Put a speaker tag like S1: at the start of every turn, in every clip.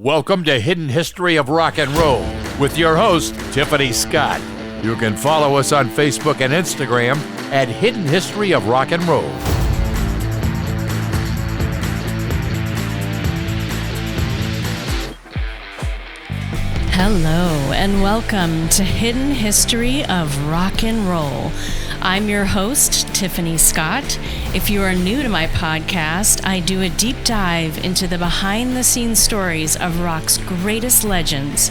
S1: Welcome to Hidden History of Rock and Roll with your host, Tiffany Scott. You can follow us on Facebook and Instagram at Hidden History of Rock and Roll.
S2: Hello and welcome to Hidden History of Rock and Roll. I'm your host, Tiffany Scott. If you are new to my podcast, I do a deep dive into the behind-the-scenes stories of rock's greatest legends,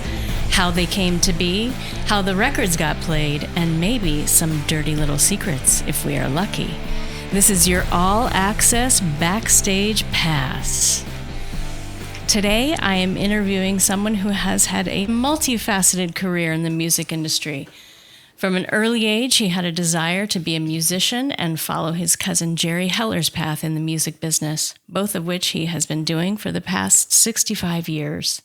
S2: how they came to be, how the records got played, and maybe some dirty little secrets if we are lucky. This is your all-access backstage pass. Today, I am interviewing someone who has had a multifaceted career in the music industry. From an early age, he had a desire to be a musician and follow his cousin Jerry Heller's path in the music business, both of which he has been doing for the past 65 years.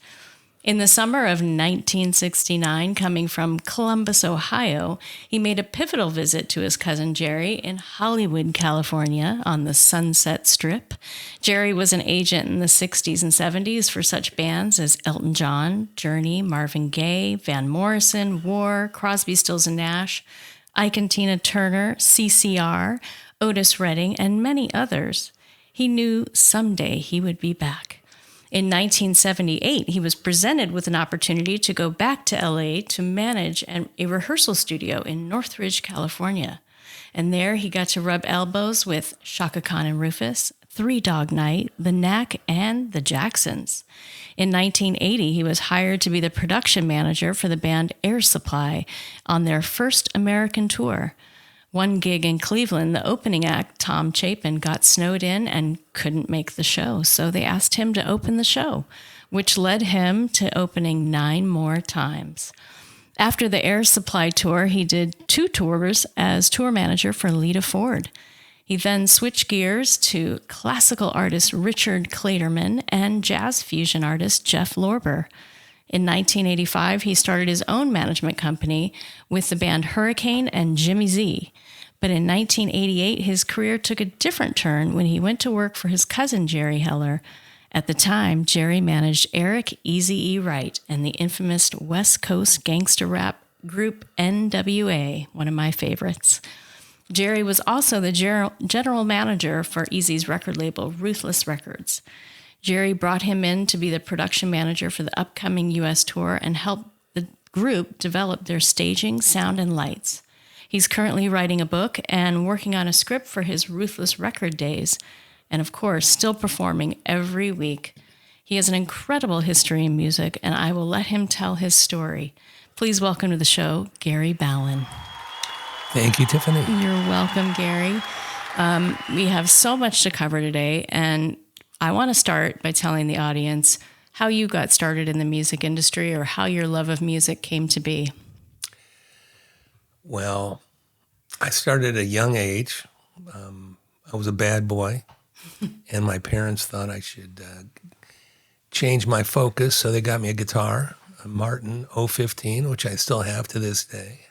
S2: In the summer of 1969, coming from Columbus, Ohio, he made a pivotal visit to his cousin Jerry in Hollywood, California, on the Sunset Strip. Jerry was an agent in the 60s and 70s for such bands as Elton John, Journey, Marvin Gaye, Van Morrison, War, Crosby, Stills and Nash, Ike and Tina Turner, CCR, Otis Redding, and many others. He knew someday he would be back. In 1978, he was presented with an opportunity to go back to LA to manage a rehearsal studio in Northridge, California. And there he got to rub elbows with Chaka Kahn Rufus, Three Dog Night, the Knack and The Jacksons. In 1980, he was hired to be the production manager for the band Air Supply on their first American tour. One gig in Cleveland, the opening act, Tom Chapin, got snowed in and couldn't make the show, so they asked him to open the show, which led him to opening 9 more times. After the Air Supply tour, he did 2 tours as tour manager for Lita Ford. He then switched gears to classical artist Richard Clayderman and jazz fusion artist Jeff Lorber. In 1985, he started his own management company with the band Hurricane and Jimmy Z. But in 1988, his career took a different turn when he went to work for his cousin Jerry Heller. At the time, Jerry managed Eric Eazy E. Wright and the infamous West Coast Gangsta rap group NWA, one of my favorites. Jerry was also the general manager for Eazy's record label, Ruthless Records. Jerry brought him in to be the production manager for the upcoming U.S. tour and helped the group develop their staging, sound, and lights. He's currently writing a book and working on a script for his Ruthless Record days, and of course, still performing every week. He has an incredible history in music, and I will let him tell his story. Please welcome to the show, Gary Ballen.
S3: Thank you, Tiffany.
S2: You're welcome, Gary. We have so much to cover today, and I want to start by telling the audience how you got started in the music industry or how your love of music came to be.
S3: Well, I started at a young age. I was a bad boy, and my parents thought I should change my focus, so they got me a guitar, a Martin 015, which I still have to this day.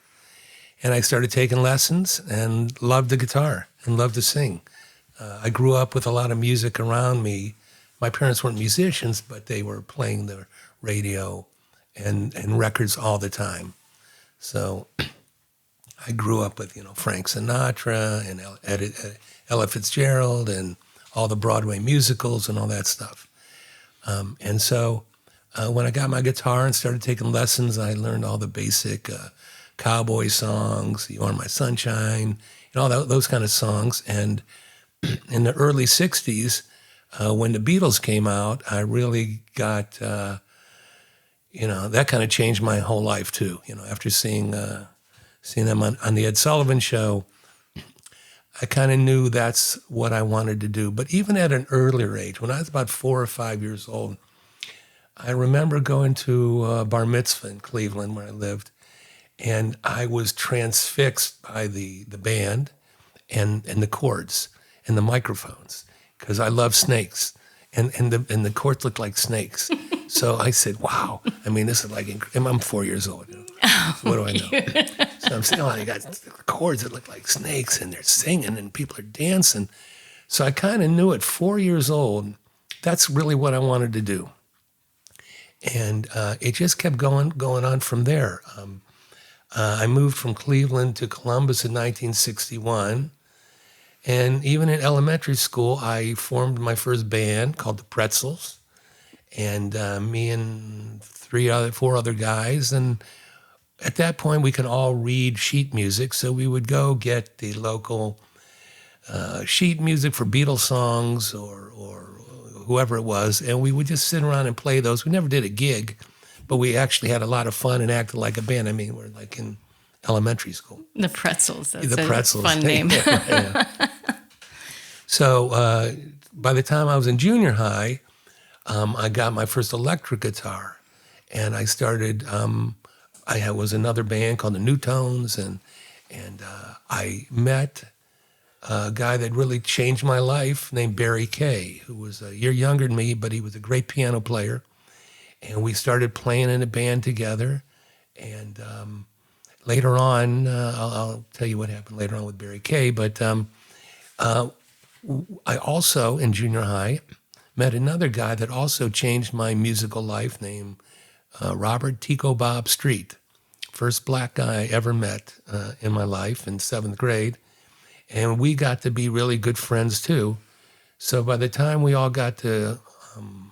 S3: And I started taking lessons and loved the guitar and loved to sing. I grew up with a lot of music around me. My parents weren't musicians, but they were playing the radio and records all the time. So I grew up with, Frank Sinatra and Ella Fitzgerald and all the Broadway musicals and all that stuff. And so when I got my guitar and started taking lessons, I learned all the basic cowboy songs, You Are My Sunshine, all those kind of songs. And in the early 60s, when the Beatles came out, I really got, that kind of changed my whole life too. After seeing them on the Ed Sullivan Show, I kind of knew that's what I wanted to do. But even at an earlier age, when I was about 4 or 5 years old, I remember going to a bar mitzvah in Cleveland where I lived, and I was transfixed by the band and the chords and the microphones, because I love snakes, and the chords looked like snakes. So I said, "Wow! I mean, this is like." I'm 4 years old. What do I know? So I'm saying, "Oh, they got chords that look like snakes, and they're singing, and people are dancing." So I kind of knew at 4 years old, that's really what I wanted to do. And it just kept going on from there. I moved from Cleveland to Columbus in 1961. And even in elementary school, I formed my first band called the Pretzels. And me and four other guys. And at that point, we could all read sheet music. So we would go get the local sheet music for Beatles songs or whoever it was. And we would just sit around and play those. We never did a gig, but we actually had a lot of fun and acted like a band. I mean, we're like in elementary school.
S2: The Pretzels. That's
S3: the Pretzels.
S2: A fun name.
S3: Yeah. So by the time I was in junior high, I got my first electric guitar, and I started. I was another band called the New Tones, and I met a guy that really changed my life named Barry Kay, who was a year younger than me, but he was a great piano player, and we started playing in a band together. And later on, I'll tell you what happened later on with Barry Kay, but I also, in junior high, met another guy that also changed my musical life named Robert Tico Bob Street. First black guy I ever met in my life in 7th grade. And we got to be really good friends too. So by the time we all got to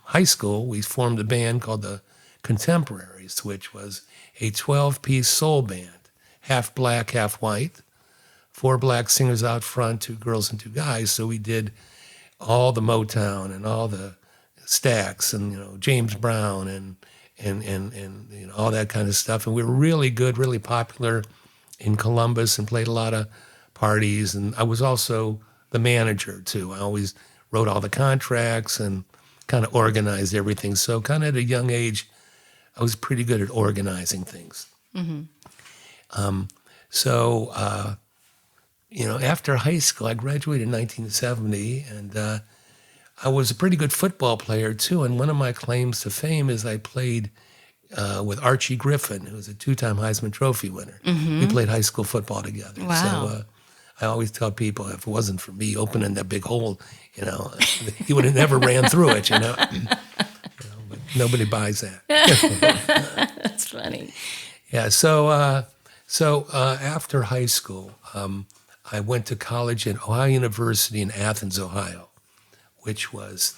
S3: high school, we formed a band called the Contemporaries, which was a 12-piece soul band, half black, half white. 4 black singers out front, 2 girls and 2 guys. So we did all the Motown and all the Stax and James Brown and all that kind of stuff. And we were really good, really popular in Columbus and played a lot of parties. And I was also the manager too. I always wrote all the contracts and kind of organized everything. So kind of at a young age, I was pretty good at organizing things. Mm-hmm. After high school, I graduated in 1970, and I was a pretty good football player too. And one of my claims to fame is I played with Archie Griffin, who was a 2-time Heisman Trophy winner. Mm-hmm. We played high school football together.
S2: Wow.
S3: So I always tell people, if it wasn't for me opening that big hole, he would have never ran through it, but nobody buys that.
S2: That's funny.
S3: Yeah. So after high school, I went to college at Ohio University in Athens, Ohio, which was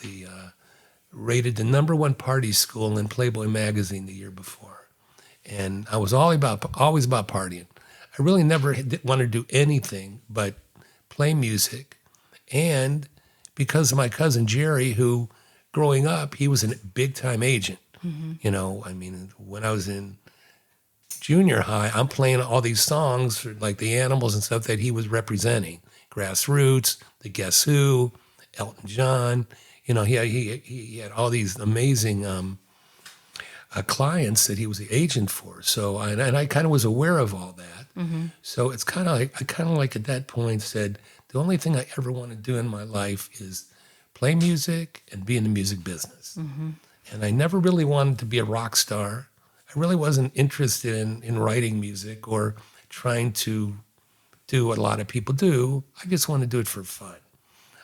S3: rated the #1 party school in Playboy magazine the year before. And I was always about partying. I really never wanted to do anything but play music. And because of my cousin Jerry, who growing up, he was a big-time agent. Mm-hmm. When I was in junior high, I'm playing all these songs for, like the Animals and stuff that he was representing. Grassroots, the Guess Who, Elton John. He had all these amazing clients that he was the agent for. So I kind of was aware of all that. Mm-hmm. So it's kind of like at that point said, the only thing I ever want to do in my life is play music and be in the music business. Mm-hmm. And I never really wanted to be a rock star. I really wasn't interested in writing music or trying to do what a lot of people do. I just wanted to do it for fun.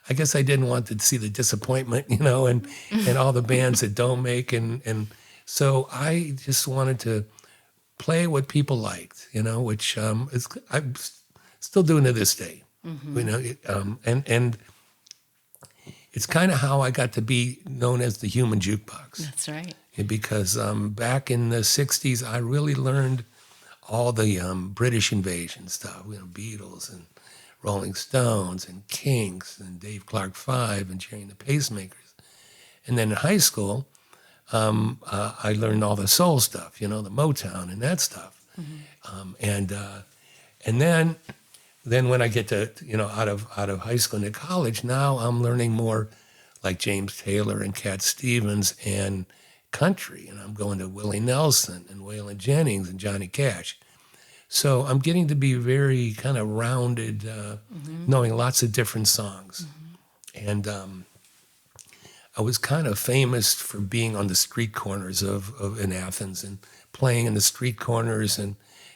S3: I guess I didn't want to see the disappointment, and all the bands that don't make. And so I just wanted to play what people liked, which I'm still doing to this day. Mm-hmm. And it's kind of how I got to be known as the human jukebox.
S2: That's right.
S3: Because back in the 60s, I really learned all the British invasion stuff, Beatles and Rolling Stones and Kinks and Dave Clark 5 and Jerry and the Pacemakers. And then in high school, I learned all the soul stuff, the Motown and that stuff. Mm-hmm. And then when I get to, out of high school into college, now I'm learning more like James Taylor and Cat Stevens and country, and I'm going to Willie Nelson and Waylon Jennings and Johnny Cash. So I'm getting to be very kind of rounded, mm-hmm. knowing lots of different songs. Mm-hmm. And I was kind of famous for being on the street corners in Athens and playing in the street corners and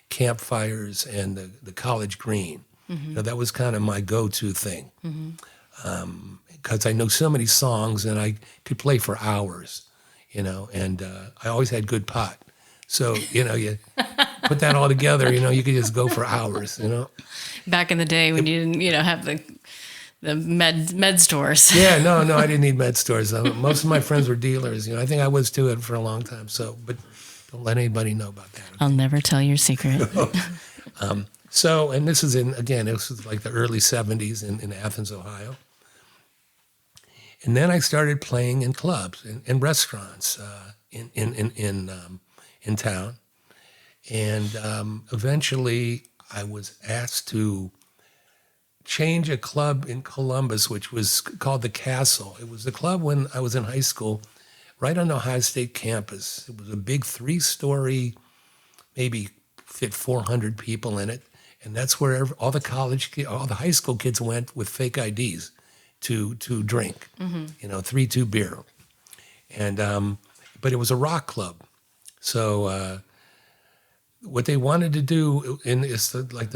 S3: campfires and the college green. Mm-hmm. That was kind of my go-to thing. Mm-hmm. Because I know so many songs and I could play for hours. and I always had good pot. So, you put that all together, you could just go for hours,
S2: Back in the day when you didn't, have the med stores.
S3: Yeah, no, I didn't need med stores. Most of my friends were dealers. I think I was too for a long time. So, but don't let anybody know about that. Okay?
S2: I'll never tell your secret.
S3: So, and this is this was like the early 70s in Athens, Ohio. And then I started playing in clubs and restaurants in town. And eventually I was asked to change a club in Columbus, which was called the Castle. It was a club when I was in high school, right on the Ohio State campus. It was a big 3-story, maybe fit 400 people in it. And that's where all the high school kids went with fake IDs to drink, 3-2 beer. And, but it was a rock club. So what they wanted to do in the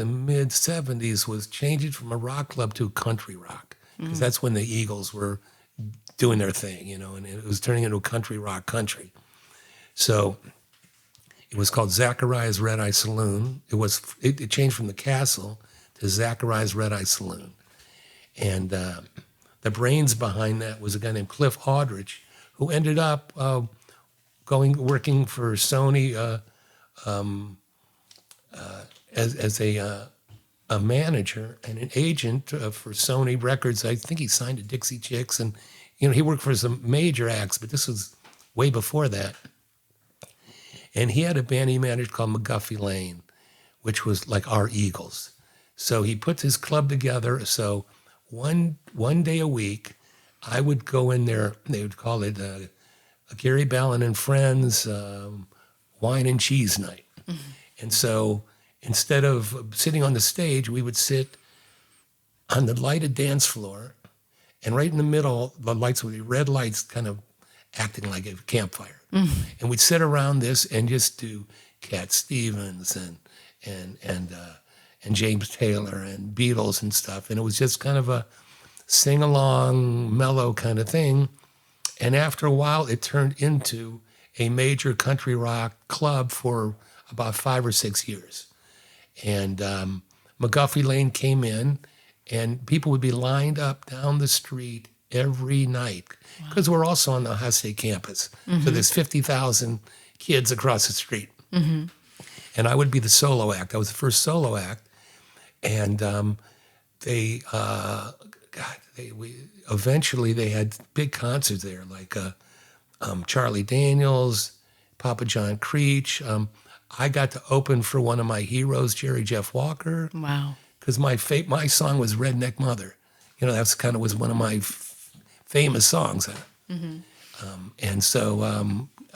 S3: mid 70s was change it from a rock club to country rock. Because that's when the Eagles were doing their thing, and it was turning into a country rock country. So it was called Zachariah's Red Eye Saloon. It changed from the Castle to Zachariah's Red Eye Saloon. And the brains behind that was a guy named Cliff Aldrich, who ended up working for Sony as a manager and an agent for Sony Records. I think he signed to Dixie Chicks, and he worked for some major acts, but this was way before that. And he had a band he managed called McGuffey Lane, which was like our Eagles. So he put his club together. So one day a week, I would go in there. They would call it Gary Ballen and Friends Wine and Cheese Night. Mm-hmm. And so instead of sitting on the stage, we would sit on the lighted dance floor, and right in the middle, the lights would be red lights, kind of acting like a campfire. Mm-hmm. And we'd sit around this and just do Cat Stevens and James Taylor and Beatles and stuff. And it was just kind of a sing-along, mellow kind of thing. And after a while, it turned into a major country rock club for about 5 or 6 years. And McGuffey Lane came in, and people would be lined up down the street every night, because we're also on the Ohio State campus. Mm-hmm. So there's 50,000 kids across the street. Mm-hmm. And I would be the solo act. I was the first solo act. And eventually they had big concerts there, like Charlie Daniels, Papa John Creech. I got to open for one of my heroes, Jerry Jeff Walker. Wow. Because my song was Redneck Mother. That's kind of was one of my famous songs. Mm-hmm. And so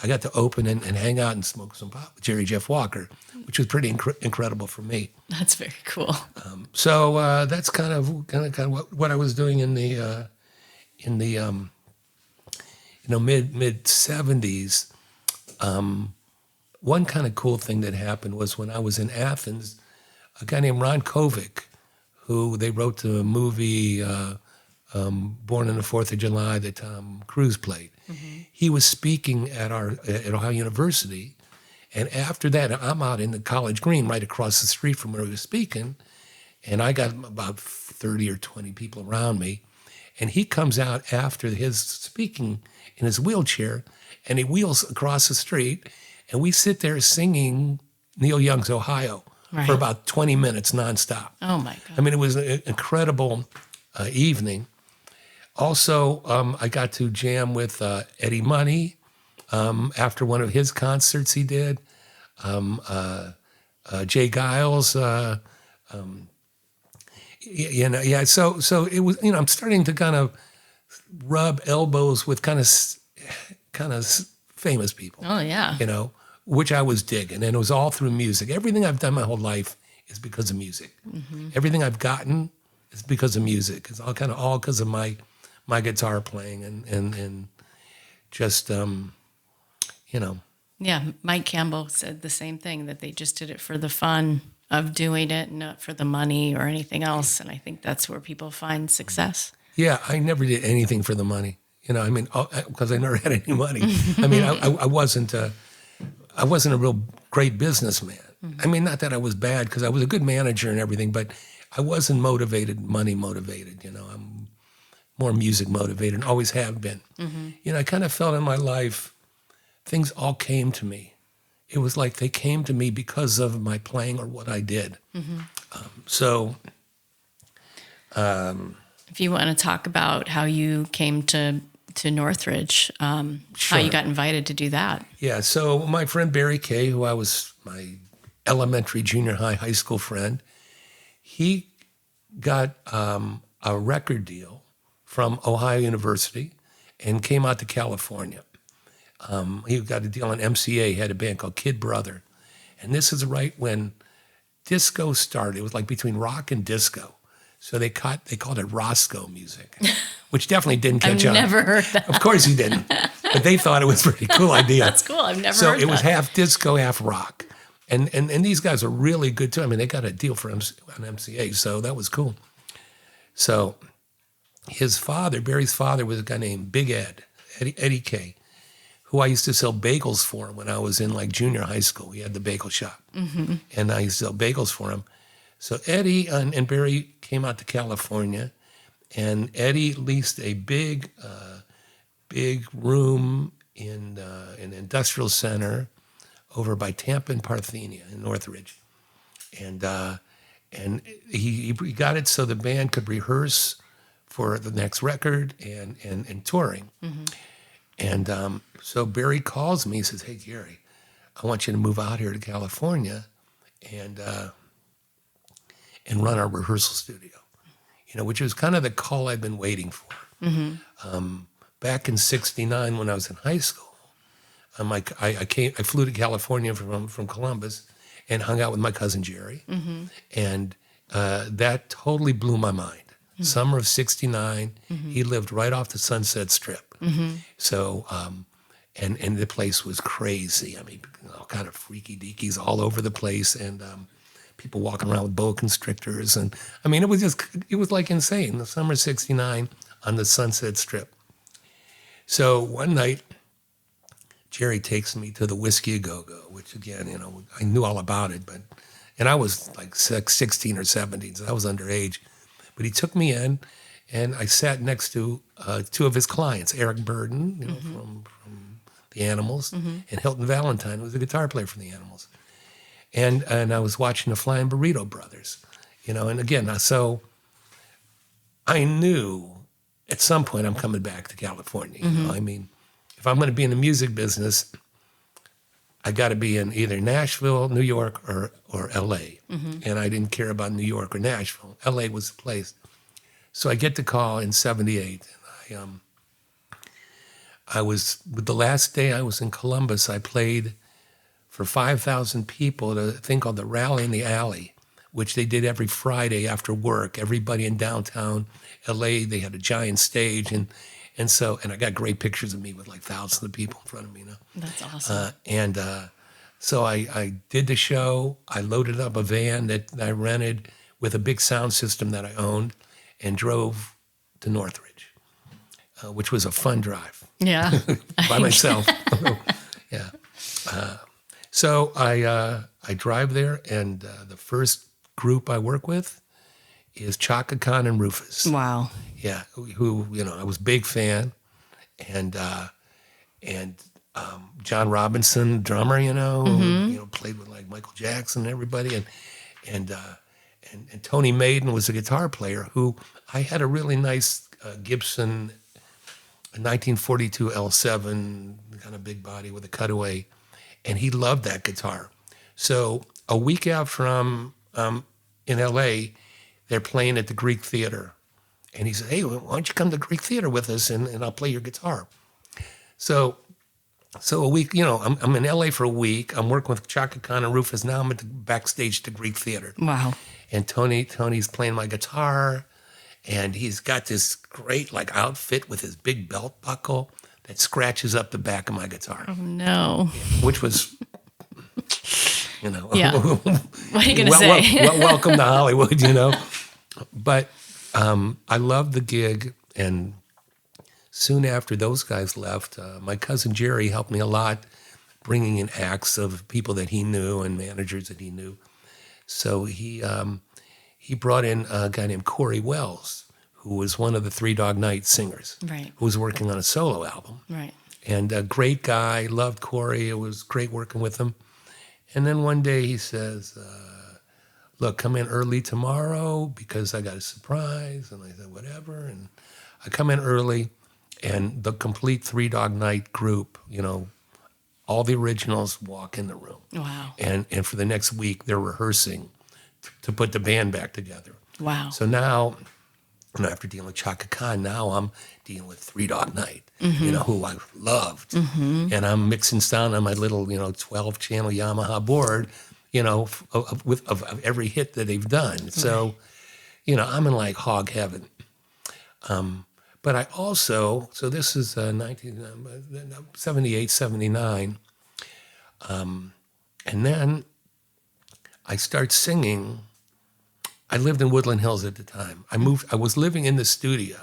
S3: I got to open and hang out and smoke some pot with Jerry Jeff Walker, which was pretty incredible for me.
S2: That's very cool.
S3: So that's kind of what I was doing in the mid 70s. One kind of cool thing that happened was when I was in Athens, a guy named Ron Kovic, who they wrote the movie Born on the 4th of July that Tom Cruise played. Mm-hmm. He was speaking at Ohio University, and after that, I'm out in the College Green right across the street from where he was speaking, and I got about 30 or 20 people around me, and he comes out after his speaking in his wheelchair, and he wheels across the street, and we sit there singing Neil Young's Ohio for about 20 minutes nonstop. Oh, my God. I mean, it was an incredible evening. Also, I got to jam with Eddie Money after one of his concerts he did. Jay Giles. So it was, I'm starting to kind of rub elbows with kind of famous people. Oh, yeah. Which I was digging. And it was all through music. Everything I've done my whole life is because of music. Mm-hmm. Everything I've gotten is because of music. It's all because of my guitar playing and just,
S2: Yeah, Mike Campbell said the same thing, that they just did it for the fun of doing it, not for the money or anything else. And I think that's where people find success.
S3: Yeah, I never did anything for the money. You know, I mean, because I never had any money. I mean, I wasn't a real great businessman. I mean, not that I was bad, because I was a good manager and everything, but I wasn't money motivated. You know, I'm more music motivated and always have been. You know, I kind of felt in my life, things all came to me. It was like they came to me because of my playing or what I did.
S2: If you want to talk about how you came to Northridge, how you got invited to do that.
S3: Yeah, so my friend Barry Kay, who I was my elementary, junior high school friend, he got a record deal from Ohio University and came out to California. He got a deal on MCA, he had a band called Kid Brother. And this is right when disco started. It was like between rock and disco. So they called it Roscoe music, which definitely didn't catch on.
S2: I've never heard that.
S3: Of course you didn't. But they thought it was a pretty cool idea.
S2: That's cool. I've never heard that.
S3: So it was half disco, half rock. And these guys are really good too. I mean, they got a deal for on MCA, so that was cool. So his father, Barry's father, was a guy named Big Eddie Kay, who I used to sell bagels for when I was in like junior high school. He had the bagel shop. And I used to sell bagels for him. So Eddie and Barry came out to California, and Eddie leased a big room in an industrial center over by Tampa and Parthenia in Northridge. And he got it so the band could rehearse for the next record and touring. And so Barry calls me, he says, "Hey, Gary, I want you to move out here to California and run our rehearsal studio." You know, which was kind of the call I've been waiting for. Back in '69 when I was in high school, I flew to California from Columbus and hung out with my cousin Jerry. And that totally blew my mind. Summer of '69, he lived right off the Sunset Strip. So, and the place was crazy. I mean, all kind of freaky deakies all over the place, and people walking around with boa constrictors. And I mean, it was like insane. The summer of '69 on the Sunset Strip. So one night, Jerry takes me to the Whiskey A Go-Go, which again, you know, I knew all about it, and I was like 16 or 17, so I was underage. But he took me in, and I sat next to two of his clients, Eric Burden, you know, from the Animals, and Hilton Valentine, who was a guitar player for the Animals. And I was watching the Flying Burrito Brothers, you know, and again, so I knew at some point I'm coming back to California. You know, I mean, if I'm going to be in the music business, I got to be in either Nashville, New York, or L.A. And I didn't care about New York or Nashville. L.A. was the place. So I get the call in '78, and I was, the last day I was in Columbus, I played for 5,000 people at a thing called the Rally in the Alley, which they did every Friday after work. Everybody in downtown L.A., they had a giant stage, and I got great pictures of me with like thousands of people in front of me. You know?
S2: That's awesome.
S3: So I did the show. I loaded up a van that I rented with a big sound system that I owned, and drove to Northridge, which was a fun drive.
S2: Yeah.
S3: By myself. Yeah. So I drive there, and the first group I work with is Chaka Kahn and Rufus.
S2: Wow.
S3: Yeah, who, you know, I was a big fan, and John Robinson, drummer, you know, who, played with like Michael Jackson and everybody, and Tony Maiden was a guitar player who I had a really nice Gibson 1942 L7, kind of big body with a cutaway, and he loved that guitar. So a week out from in L.A., they're playing at the Greek Theater. And he said, "Hey, why don't you come to the Greek Theater with us, and I'll play your guitar." So a week, you know, I'm in L.A. for a week. I'm working with Chaka Kahn and Rufus. Now I'm at the backstage at the Greek Theater.
S2: Wow.
S3: And Tony's playing my guitar, and he's got this great like outfit with his big belt buckle that scratches up the back of my guitar.
S2: Oh, no.
S3: Which was, you know.
S2: Yeah. What are you going to say?
S3: Welcome to Hollywood, you know. But I loved the gig, and soon after those guys left, my cousin Jerry helped me a lot, bringing in acts of people that he knew and managers that he knew. So he brought in a guy named Corey Wells, who was one of the Three Dog Night singers,
S2: Right.
S3: who was working on a solo album.
S2: Right.
S3: And a great guy, loved Corey. It was great working with him. And then one day he says, look, come in early tomorrow because I got a surprise. And I said, whatever. And I come in early, and the complete Three Dog Night group, all the originals walk in the room.
S2: Wow.
S3: And for the next week, they're rehearsing to put the band back together.
S2: Wow.
S3: So now, after dealing with Chaka Kahn, now I'm dealing with Three Dog Night, who I loved. And I'm mixing sound on my little, 12-channel Yamaha board, of every hit that they've done. So, I'm in like hog heaven. But I also, so this is 1978, 79. And then I start singing. I lived in Woodland Hills at the time. I was living in the studio,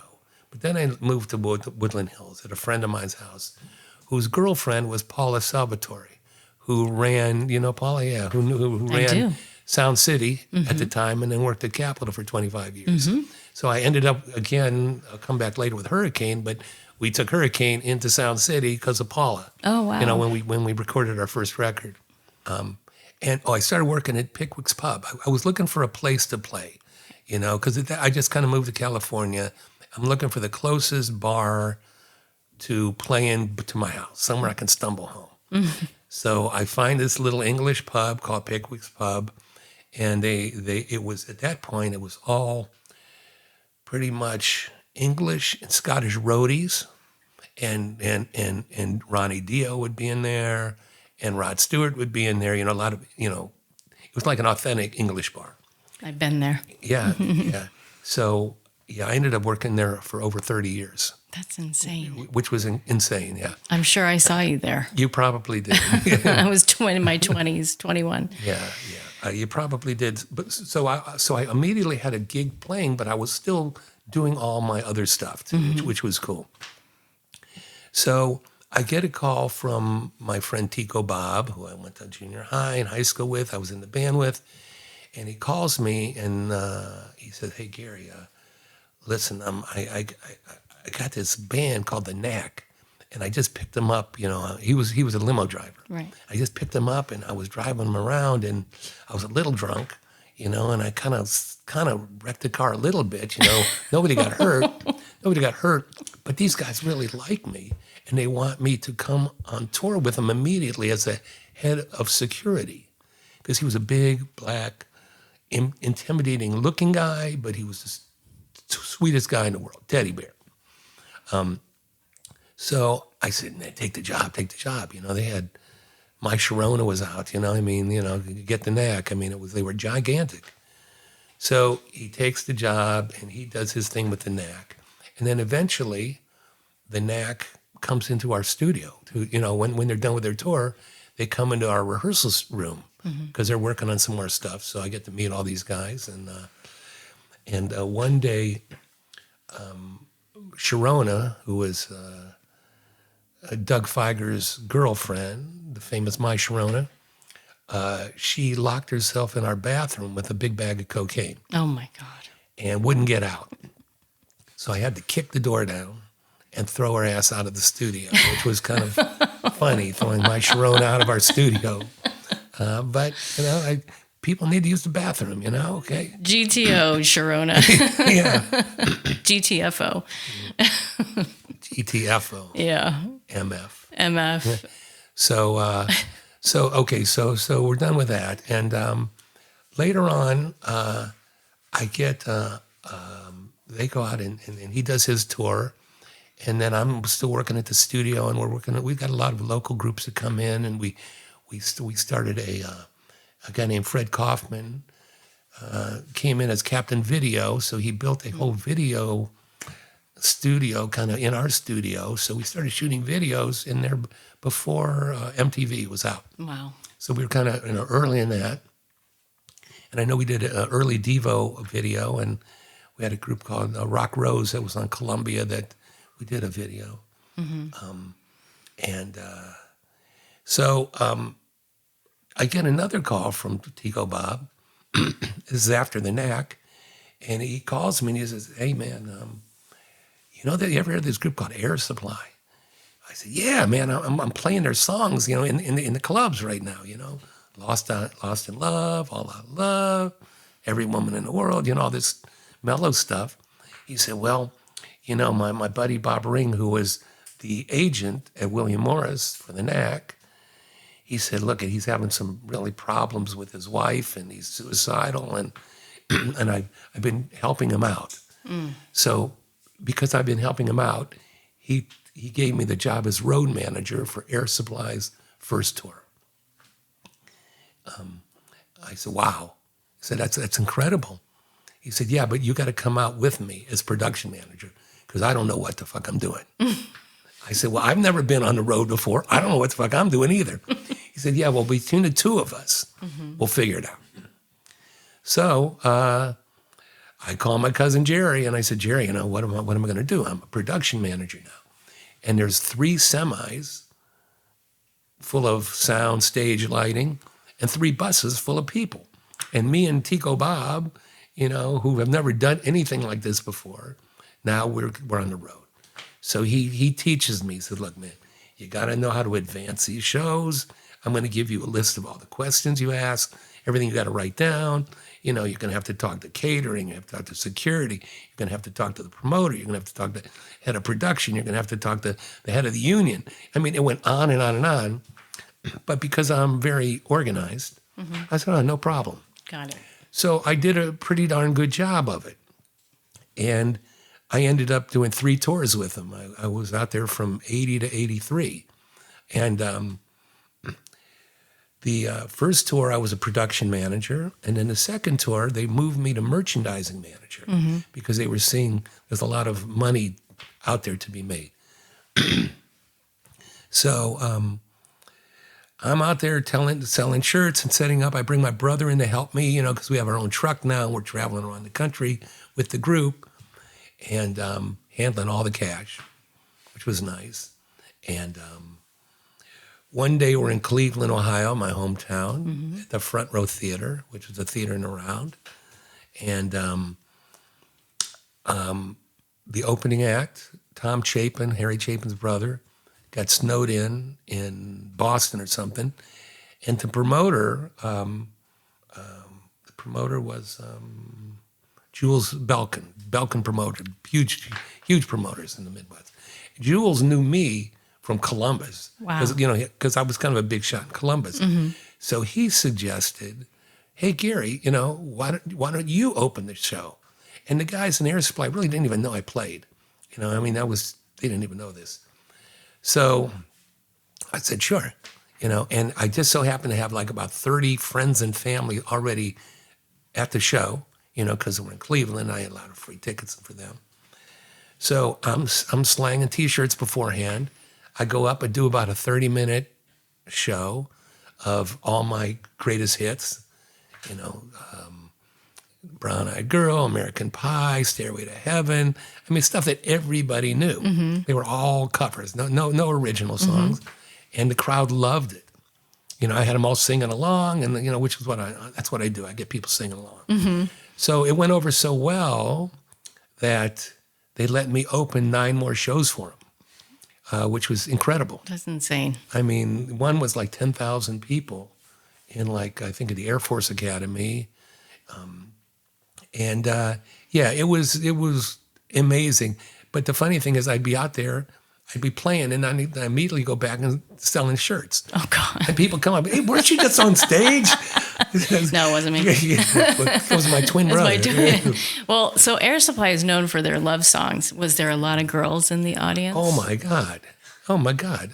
S3: but then I moved to Woodland Hills at a friend of mine's house, whose girlfriend was Paula Salvatore, who ran, Paula, yeah, who ran Sound City at the time and then worked at Capitol for 25 years. So I ended up, again, I'll come back later with Hurricane, but we took Hurricane into Sound City because of Paula.
S2: Oh, wow.
S3: When we recorded our first record. I started working at Pickwick's Pub. I was looking for a place to play, because I just kind of moved to California. I'm looking for the closest bar to play in to my house, somewhere I can stumble home. So I find this little English pub called Pickwick's Pub, and it was at that point it was all pretty much English and Scottish roadies, and Ronnie Dio would be in there. And Rod Stewart would be in there, a lot of, it was like an authentic English bar.
S2: I've been there.
S3: Yeah, yeah. So, I ended up working there for over 30 years.
S2: That's insane.
S3: Which was insane, yeah.
S2: I'm sure I saw you there.
S3: You probably did.
S2: I was in my 20s, 21.
S3: Yeah. You probably did. But so I immediately had a gig playing, but I was still doing all my other stuff, too, which was cool. So I get a call from my friend Tico Bob, who I went to junior high and high school with. I was in the band with. And he calls me and he says, hey, Gary, listen, I got this band called the Knack. And I just picked him up, he was a limo driver.
S2: Right.
S3: I just picked him up and I was driving him around and I was a little drunk, and I kind of wrecked the car a little bit, Nobody got hurt. But these guys really like me. And they want me to come on tour with them immediately as the head of security. Because he was a big, black, intimidating looking guy, but he was the sweetest guy in the world, teddy bear. So I said, take the job. They had, My Sharona was out, get the Knack. They were gigantic. So he takes the job and he does his thing with the Knack. And then eventually the Knack comes into our studio. When they're done with their tour, they come into our rehearsal room because they're working on some more stuff. So I get to meet all these guys. And one day, Sharona, who was Doug Feiger's girlfriend, the famous My Sharona, she locked herself in our bathroom with a big bag of cocaine.
S2: Oh, my God.
S3: And wouldn't get out. So I had to kick the door down and throw her ass out of the studio, which was kind of funny, throwing My Sharona out of our studio. But, people need to use the bathroom, okay?
S2: GTO, Sharona.
S3: Yeah.
S2: GTFO.
S3: GTFO.
S2: Yeah.
S3: MF. So we're done with that. And later on, I get, they go out and he does his tour. And then I'm still working at the studio, and we've got a lot of local groups that come in, and we started a guy named Fred Kaufman came in as Captain Video, so he built a whole video studio kind of in our studio. So we started shooting videos in there before MTV was out.
S2: Wow.
S3: So we were kind of early in that. And I know we did an early Devo video, and we had a group called Rock Rose that was on Columbia that We did a video. I get another call from Tico Bob. This is after the Knack. And he calls me and he says, hey, man, you know that you ever heard of this group called Air Supply? I said, yeah, man, I'm playing their songs, you know, in the clubs right now, you know. Lost in Love, All Out Love, Every Woman in the World, you know, all this mellow stuff. He said, well, you know, my buddy Bob Ring, who was the agent at William Morris for the Knack, he said, look, he's having some really problems with his wife and he's suicidal and I've been helping him out. So because I've been helping him out, he gave me the job as road manager for Air Supply's first tour. I said, wow. He said, that's incredible. He said, yeah, but you got to come out with me as production manager because I don't know what the fuck I'm doing. I said, well, I've never been on the road before. I don't know what the fuck I'm doing either. He said, yeah, well, between the two of us, we'll figure it out. So I called my cousin Jerry, and I said, Jerry, you know, what am I going to do? I'm a production manager now. And there's 3 semis full of sound, stage lighting, and 3 buses full of people. And me and Tico Bob, you know, who have never done anything like this before, now we're on the road. So he teaches me, he said, look, man, you got to know how to advance these shows. I'm going to give you a list of all the questions you ask, everything you got to write down. You know, you're going to have to talk to catering, you have to talk to security, you're going to have to talk to the promoter, you're going to have to talk to the head of production, you're going to have to talk to the head of the union. I mean, it went on and on and on. But because I'm very organized, I said, oh, no problem.
S2: Got it.
S3: So I did a pretty darn good job of it. And I ended up doing 3 tours with him. I was out there from 80 to 83. And the first tour, I was a production manager. And then the second tour, they moved me to merchandising manager because they were seeing there's a lot of money out there to be made. So I'm out there selling shirts and setting up. I bring my brother in to help me, you know, because we have our own truck now. And we're traveling around the country with the group and handling all the cash, which was nice. And one day we're in Cleveland, Ohio, my hometown, at the Front Row Theater, which is a theater in the round. And the opening act, Tom Chapin, Harry Chapin's brother, got snowed in Boston or something. And the promoter was Jules Belkin. Belkin promoter, huge promoters in the Midwest. Jules knew me from Columbus.
S2: Wow.
S3: Because I was kind of a big shot in Columbus. So he suggested, hey, Gary, you know, why don't you open the show? And the guys in Air Supply really didn't even know I played. You know, I mean, they didn't even know this. So I said, sure. You know, and I just so happened to have like about 30 friends and family already at the show, you know, because we're in Cleveland. I had a lot of free tickets for them. So I'm slanging T-shirts beforehand. I go up and do about a 30-minute show of all my greatest hits, you know, Brown Eyed Girl, American Pie, Stairway to Heaven. I mean, stuff that everybody knew. They were all covers, no original songs. And the crowd loved it. You know, I had them all singing along, and, you know, which is that's what I do. I get people singing along. So it went over so well that they let me open 9 more shows for them, which was incredible.
S2: That's insane.
S3: I mean, one was like 10,000 people in I think at the Air Force Academy. Yeah, it was amazing. But the funny thing is I'd be out there, I'd be playing, and I immediately go back and selling shirts.
S2: Oh, God.
S3: And people come up, hey, weren't you just on stage?
S2: No, it wasn't me.
S3: It was my twin brother.
S2: Well, so Air Supply is known for their love songs. Was there a lot of girls in the audience?
S3: Oh, my God.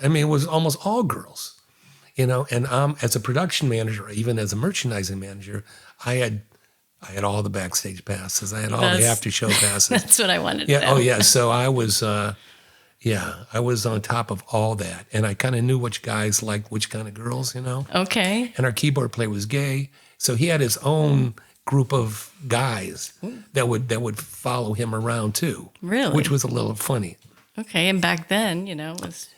S3: I mean, it was almost all girls, you know, and as a production manager, even as a merchandising manager, I had all the backstage passes. I had all the after show passes.
S2: That's what I wanted to know.
S3: Oh, yeah. So I was, I was on top of all that. And I kind of knew which guys liked which kind of girls, you know.
S2: Okay.
S3: And our keyboard player was gay. So he had his own group of guys that would follow him around too.
S2: Really?
S3: Which was a little funny.
S2: Okay, and back then, it was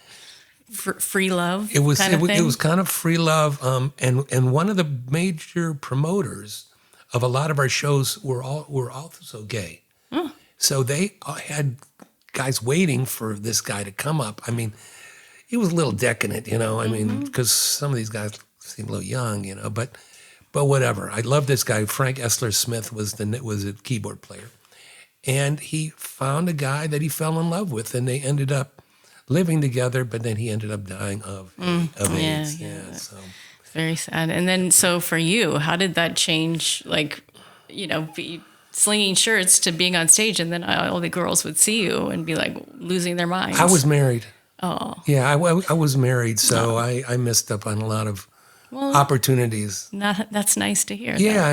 S2: free love.
S3: It was
S2: kind of thing?
S3: It was kind of free love, and one of the major promoters of a lot of our shows were also gay.
S2: Oh.
S3: So they had guys waiting for this guy to come up. I mean, it was a little decadent, I mean, because some of these guys seemed a little young, but whatever. I love this guy. Frank Esler Smith was a keyboard player. And he found a guy that he fell in love with, and they ended up living together, but then he ended up dying of AIDS. Yeah, so.
S2: Very sad. And then, so for you, how did that change, be slinging shirts to being on stage, and then all the girls would see you and be like losing their minds?
S3: I was married.
S2: Oh.
S3: Yeah, I was married, so I missed up on a lot of opportunities.
S2: That's nice to hear.
S3: Yeah,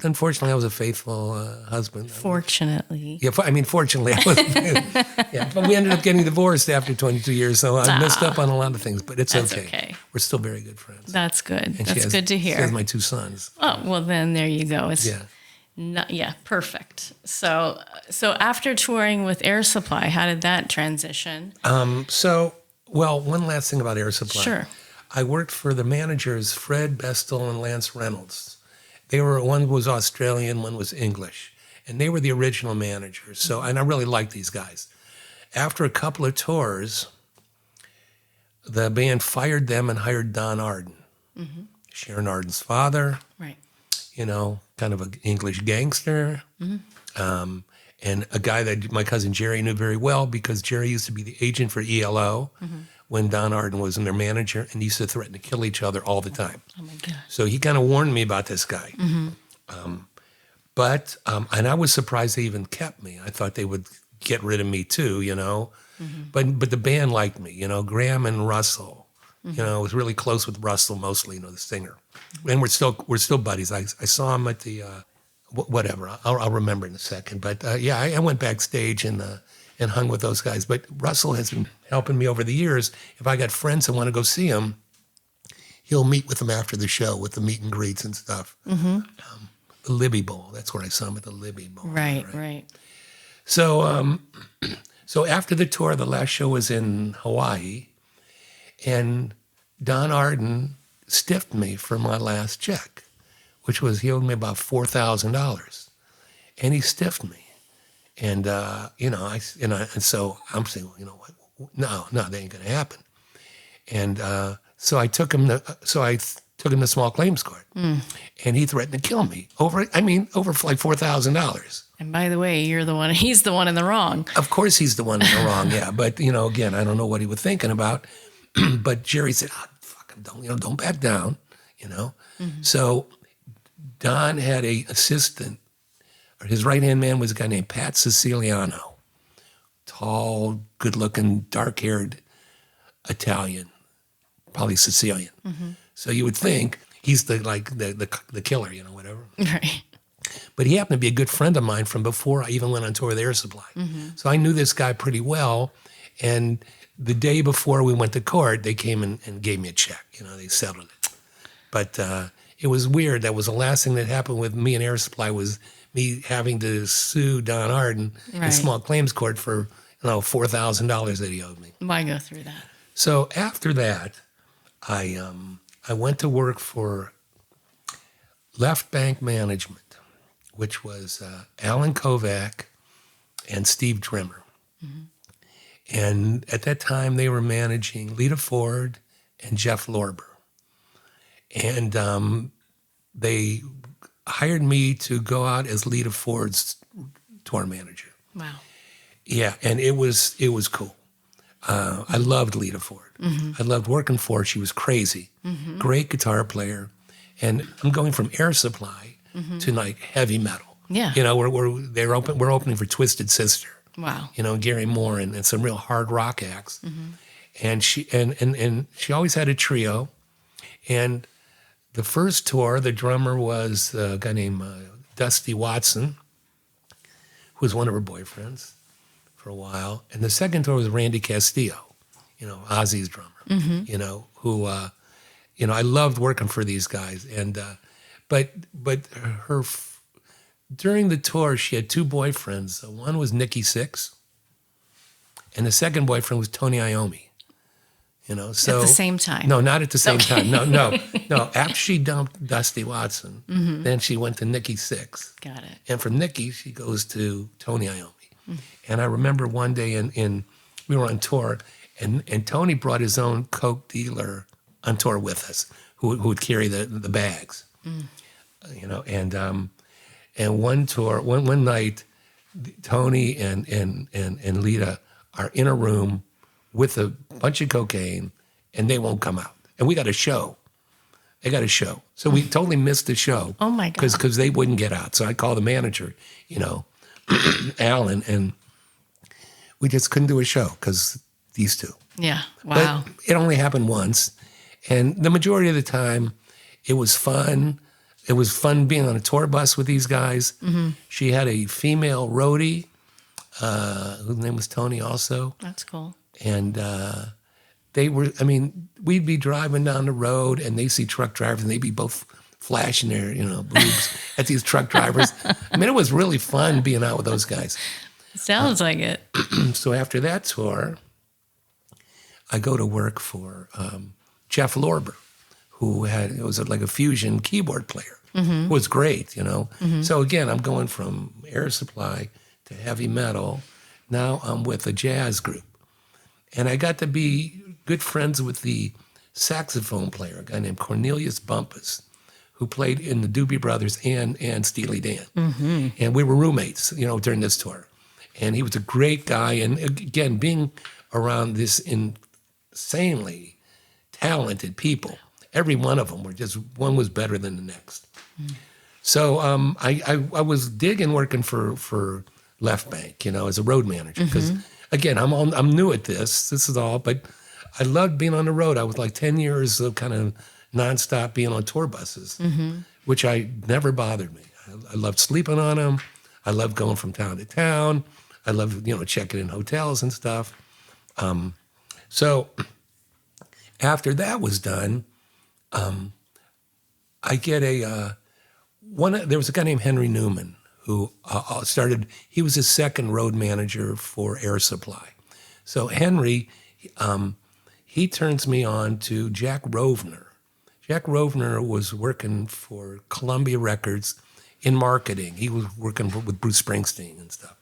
S3: unfortunately, I was a faithful husband.
S2: Fortunately.
S3: Yeah, fortunately, I was. Yeah, but we ended up getting divorced after 22 years, so I missed up on a lot of things. But it's okay. We're still very good friends.
S2: That's good.
S3: And
S2: That's good to hear.
S3: She has my 2 sons.
S2: Oh, well, then there you go.
S3: Yeah.
S2: Perfect. So after touring with Air Supply, how did that transition?
S3: One last thing about Air Supply.
S2: Sure.
S3: I worked for the managers, Fred Bestel and Lance Reynolds. One was Australian, one was English. And they were the original managers. And I really liked these guys. After a couple of tours, the band fired them and hired Don Arden. Mm-hmm. Sharon Arden's father.
S2: Right.
S3: Kind of an English gangster. Mm-hmm. And a guy that my cousin Jerry knew very well, because Jerry used to be the agent for ELO when Don Arden was their manager, and used to threaten to kill each other all the time.
S2: Oh, my God.
S3: So he kind of warned me about this guy. Mm-hmm. And I was surprised they even kept me. I thought they would get rid of me too, Mm-hmm. But the band liked me, Graham and Russell. Mm-hmm. I was really close with Russell mostly, the singer. And we're still buddies. I saw him at the whatever. I'll remember in a second. But I went backstage and hung with those guys. But Russell has been helping me over the years. If I got friends that want to go see him, he'll meet with them after the show with the meet and greets and stuff. Mm-hmm. The Libby Bowl. That's where I saw him, at the Libby Bowl.
S2: Right.
S3: So after the tour, the last show was in Hawaii, and Don Arden stiffed me for my last check, which was, he owed me about $4,000, and he stiffed me. And, so I'm saying, no, that ain't going to happen. And so I took him to small claims court, and he threatened to kill me over like $4,000. And
S2: by the way, he's the one in the wrong.
S3: Of course he's the one in the wrong, yeah. But, again, I don't know what he was thinking about. But Jerry said, fuck him, don't back down, Mm-hmm. So Don had a assistant, or his right-hand man was a guy named Pat Siciliano. Tall, good-looking, dark-haired Italian, probably Sicilian. Mm-hmm. So you would think he's the killer, whatever.
S2: Right.
S3: But he happened to be a good friend of mine from before I even went on tour with Air Supply. Mm-hmm. So I knew this guy pretty well. And the day before we went to court, they came and gave me a check. They settled it. But it was weird. That was the last thing that happened with me and Air Supply, was me having to sue Don Arden in small claims court for $4,000 that he owed me.
S2: Why go through that?
S3: So after that, I went to work for Left Bank Management, which was Alan Kovac and Steve Drimmer. Mm-hmm. And at that time, they were managing Lita Ford and Jeff Lorber. And they hired me to go out as Lita Ford's tour manager.
S2: Wow.
S3: Yeah, and it was cool. I loved Lita Ford. Mm-hmm. I loved working for her. She was crazy. Mm-hmm. Great guitar player. And I'm going from Air Supply to heavy metal.
S2: Yeah.
S3: We're opening for Twisted Sister.
S2: Wow.
S3: Gary Moore and some real hard rock acts. Mm-hmm. And she always had a trio. And the first tour, the drummer was a guy named Dusty Watson, who was one of her boyfriends for a while. And the second tour was Randy Castillo, Ozzy's drummer, who, I loved working for these guys. And, but during the tour, she had 2 boyfriends. One was Nikki Sixx, and the second boyfriend was Tony Iommi. So
S2: at the same time.
S3: No, not at the same time. No. After she dumped Dusty Watson, then she went to Nikki Sixx.
S2: Got it.
S3: And from Nikki, she goes to Tony Iommi. And I remember one day we were on tour, and Tony brought his own Coke dealer on tour with us, who would carry the bags. And one tour, one night, Tony and Lita are in a room with a bunch of cocaine, and they won't come out. And we got a show. They got a show. So we totally missed the show.
S2: Oh, my God.
S3: Because they wouldn't get out. So I called the manager, Alan, and we just couldn't do a show because these two.
S2: Yeah, wow.
S3: But it only happened once. And the majority of the time, it was fun. It was fun being on a tour bus with these guys. She had a female roadie, whose name was Tony also.
S2: That's cool.
S3: And we'd be driving down the road and they see truck drivers and they'd be both flashing their, boobs at these truck drivers. It was really fun being out with those guys.
S2: Sounds like it.
S3: So after that tour, I go to work for Jeff Lorber, who was like a fusion keyboard player. Who was great, So again, I'm going from Air Supply to heavy metal. Now I'm with a jazz group. And I got to be good friends with the saxophone player, a guy named Cornelius Bumpus, who played in the Doobie Brothers and Steely Dan. And we were roommates, during this tour. And he was a great guy. And again, being around this insanely talented people, every one of them one was better than the next. So I was digging working for Left Bank, as a road manager, because again, I'm new at this is all, but I loved being on the road. I was like 10 years of kind of nonstop being on tour buses, which never bothered me. I loved sleeping on them. I loved going from town to town. I loved, checking in hotels and stuff. So after that was done, I get there was a guy named Henry Newman who he was his second road manager for Air Supply. So Henry, he turns me on to Jack Rovner. Jack Rovner was working for Columbia Records in marketing. He was working with Bruce Springsteen and stuff.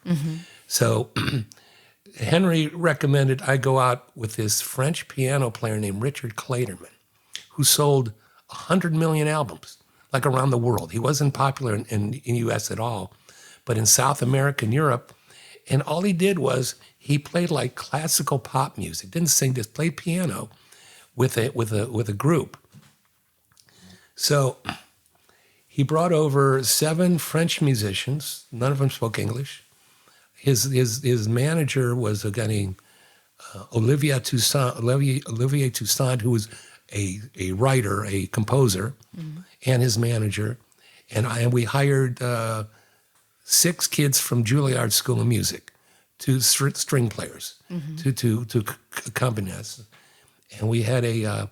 S3: So Henry recommended I go out with this French piano player named Richard Clayderman, who sold 100 million albums, like around the world. He wasn't popular in the U.S. at all, but in South America and Europe. And all he did was he played like classical pop music, didn't sing, just played piano with a group. So he brought over 7 French musicians. None of them spoke English. His manager was a guy named Olivier Toussaint, who was a writer, a composer, and his manager. And we hired 6 kids from Juilliard School of Music, 2 string players to accompany us. And we had a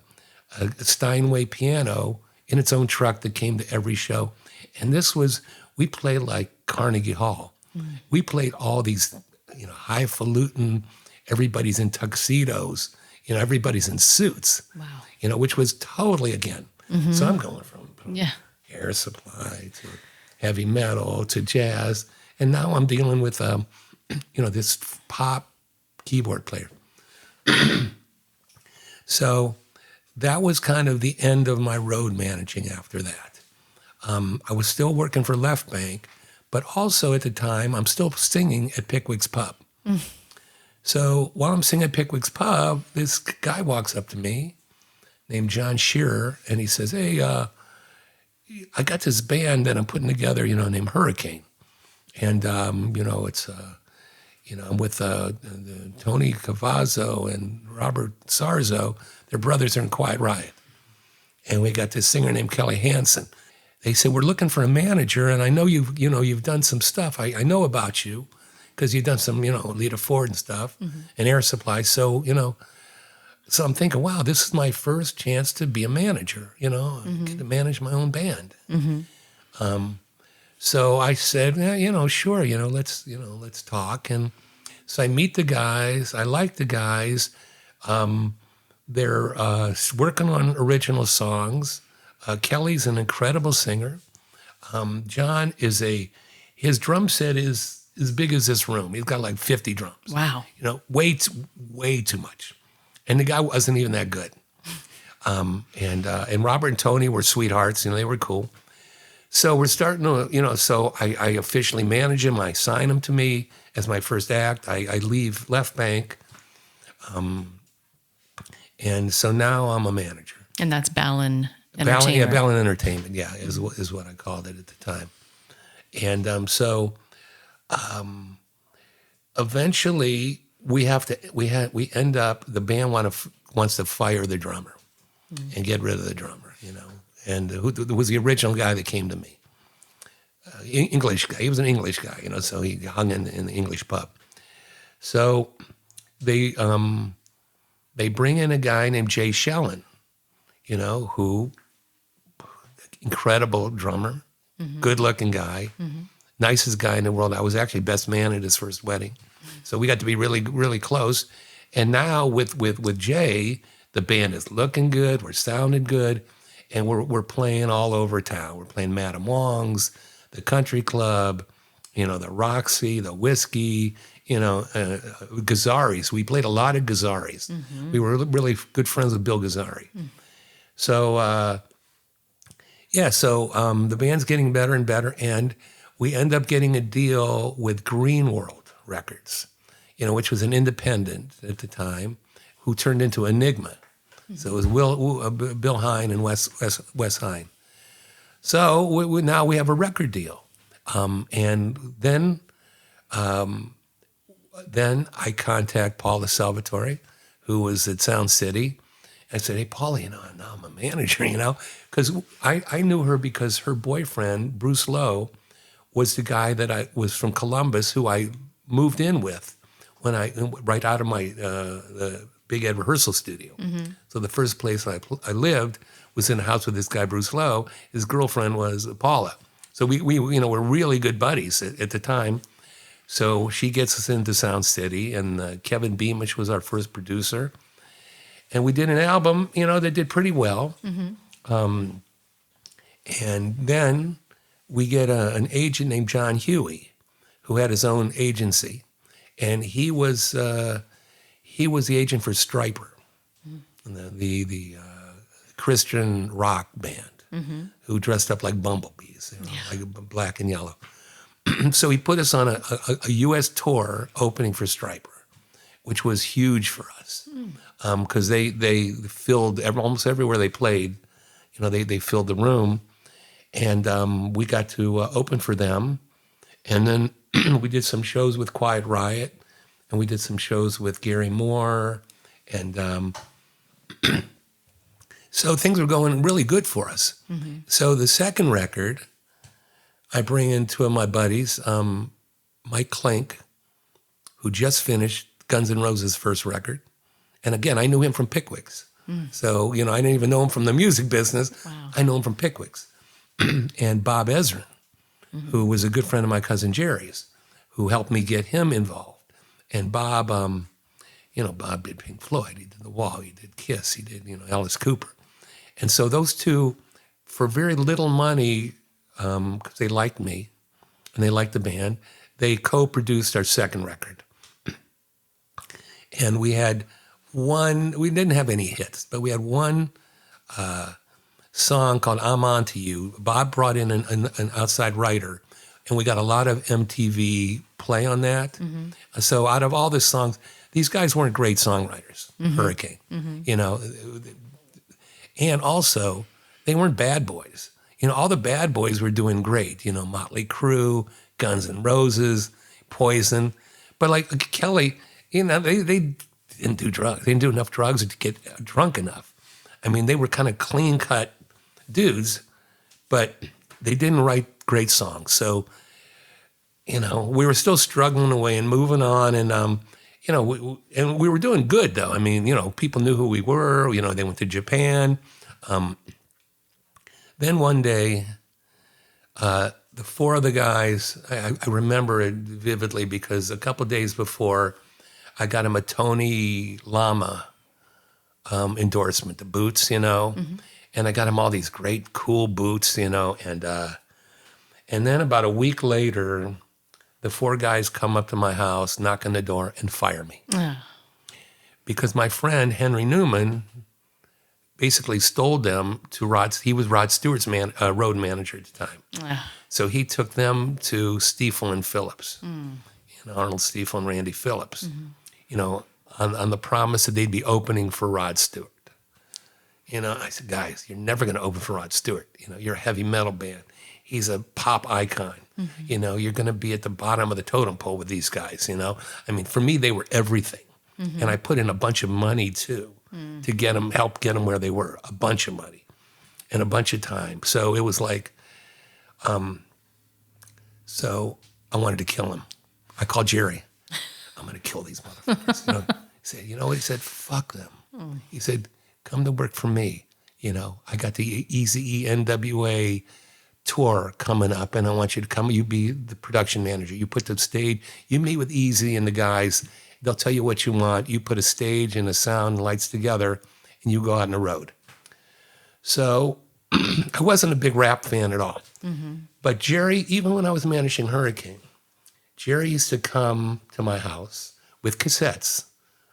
S3: Steinway piano in its own truck that came to every show. And we played like Carnegie Hall. We played all these, highfalutin, everybody's in tuxedos, everybody's in suits.
S2: Wow.
S3: Which was totally again. So I'm going from Air Supply to heavy metal to jazz. And now I'm dealing with, this pop keyboard player. So that was kind of the end of my road managing after that. I was still working for Left Bank, but also at the time, I'm still singing at Pickwick's Pub. So while I'm singing at Pickwick's Pub, this guy walks up to me named John Shearer, and he says, hey, I got this band that I'm putting together, named Hurricane. And, it's, I'm with Tony Cavazzo and Robert Sarzo. Their brothers are in Quiet Riot. And we got this singer named Kelly Hansen. They said, we're looking for a manager, and I know you've done some stuff. I know about you because you've done some, Lita Ford and stuff and Air Supply. So, so I'm thinking, wow, this is my first chance to be a manager, to manage my own band. So I said, yeah, sure, let's talk. And So I meet the guys. I like the guys. They're working on original songs. Kelly's an incredible singer. John is his drum set is as big as this room. He's got like 50 drums.
S2: Wow.
S3: Way too much. And the guy wasn't even that good. And Robert and Tony were sweethearts. They were cool. So we're starting to, so I officially manage him. I sign him to me as my first act. I leave Left Bank. And so now I'm a manager.
S2: And that's Ballen Entertainment.
S3: Ballen Entertainment, is what I called it at the time. And so eventually we end up, the band wants to fire the drummer and get rid of the drummer, And who was the original guy that came to me? English guy. He was an English guy, so he hung in the English pub. So they bring in a guy named Jay Shellen, who, incredible drummer, good-looking guy, nicest guy in the world. I was actually best man at his first wedding. So we got to be really, really close. And now with Jay, the band is looking good, we're sounding good, and we're playing all over town. We're playing Madame Wong's, the Country Club, the Roxy, the Whiskey, Gazzari's. We played a lot of Gazzari's. We were really good friends with Bill Gazzari. So, the band's getting better and better, and we end up getting a deal with Green World Records, which was an independent at the time, who turned into Enigma. So it was Bill Hine and Wes Hine. So now we have a record deal. And then I contact Paula Salvatore, who was at Sound City. I said, hey, Paula, now I'm a manager, because I knew her because her boyfriend, Bruce Lowe, was the guy that was from Columbus, who I moved in with right out of my the Big Ed rehearsal studio. So the first place I lived was in a house with this guy, Bruce Lowe. His girlfriend was Paula. So we were really good buddies at the time. So she gets us into Sound City, and Kevin Beamish was our first producer. And we did an album, that did pretty well. And then we get an agent named John Huey, who had his own agency. And he was the agent for Stryper, the Christian rock band, who dressed up like bumblebees, like black and yellow. So he put us on a U.S. tour opening for Stryper, which was huge for us, because they filled almost everywhere they played. They filled the room, and we got to open for them. And then we did some shows with Quiet Riot, and we did some shows with Gary Moore, and so things were going really good for us. So the second record, I bring in two of my buddies, Mike Klink, who just finished Guns N' Roses' first record. And again, I knew him from Pickwick's. So, I didn't even know him from the music business.
S2: Wow.
S3: I know him from Pickwick's. And Bob Ezrin, who was a good friend of my cousin Jerry's, who helped me get him involved. And Bob, Bob did Pink Floyd, he did The Wall, he did Kiss, he did, Alice Cooper. And so those two, for very little money, because they liked me and they liked the band, they co-produced our second record. And we had we didn't have any hits, but we had one song called I'm On To You. Bob brought in an outside writer, and we got a lot of MTV play on that. So out of all the songs, these guys weren't great songwriters, Hurricane, and also they weren't bad boys. All the bad boys were doing great, Motley Crue, Guns N' Roses, Poison. But like Kelly, they didn't do drugs. They didn't do enough drugs to get drunk enough. I mean, they were kind of clean-cut dudes, but they didn't write great songs. So, we were still struggling away and moving on. And, and we were doing good, though. I mean, people knew who we were. They went to Japan. Then one day, the the four of the guys, I remember it vividly because a couple of days before, I got him a Tony Lama endorsement, the boots, you know, and I got him all these great, cool boots, you know, and then about a week later, the four guys come up to my house, knock on the door, and fire me. Because my friend, Henry Newman, basically stole them to Rod. He was Rod Stewart's road manager at the time. So he took them to Stiefel and Phillips, Arnold Stiefel and Randy Phillips, you know, on the promise that they'd be opening for Rod Stewart. You know, I said, guys, you're never going to open for Rod Stewart. You know, you're a heavy metal band. He's a pop icon. You know, you're going to be at the bottom of the totem pole with these guys, you know. I mean, for me, they were everything. And I put in a bunch of money, too, to help get them where they were. A bunch of money and a bunch of time. So it was like, so I wanted to kill him. I called Jerry. I'm going to kill these motherfuckers. You know, he said, you know what? He said, fuck them. He said, come to work for me. You know, I got the Eazy E NWA tour coming up, and I want you to come. You be the production manager. You put the stage. You meet with Eazy and the guys. They'll tell you what you want. You put a stage and a sound and lights together, and you go out on the road. So I wasn't a big rap fan at all. But Jerry, even when I was managing Hurricane, Jerry used to come to my house with cassettes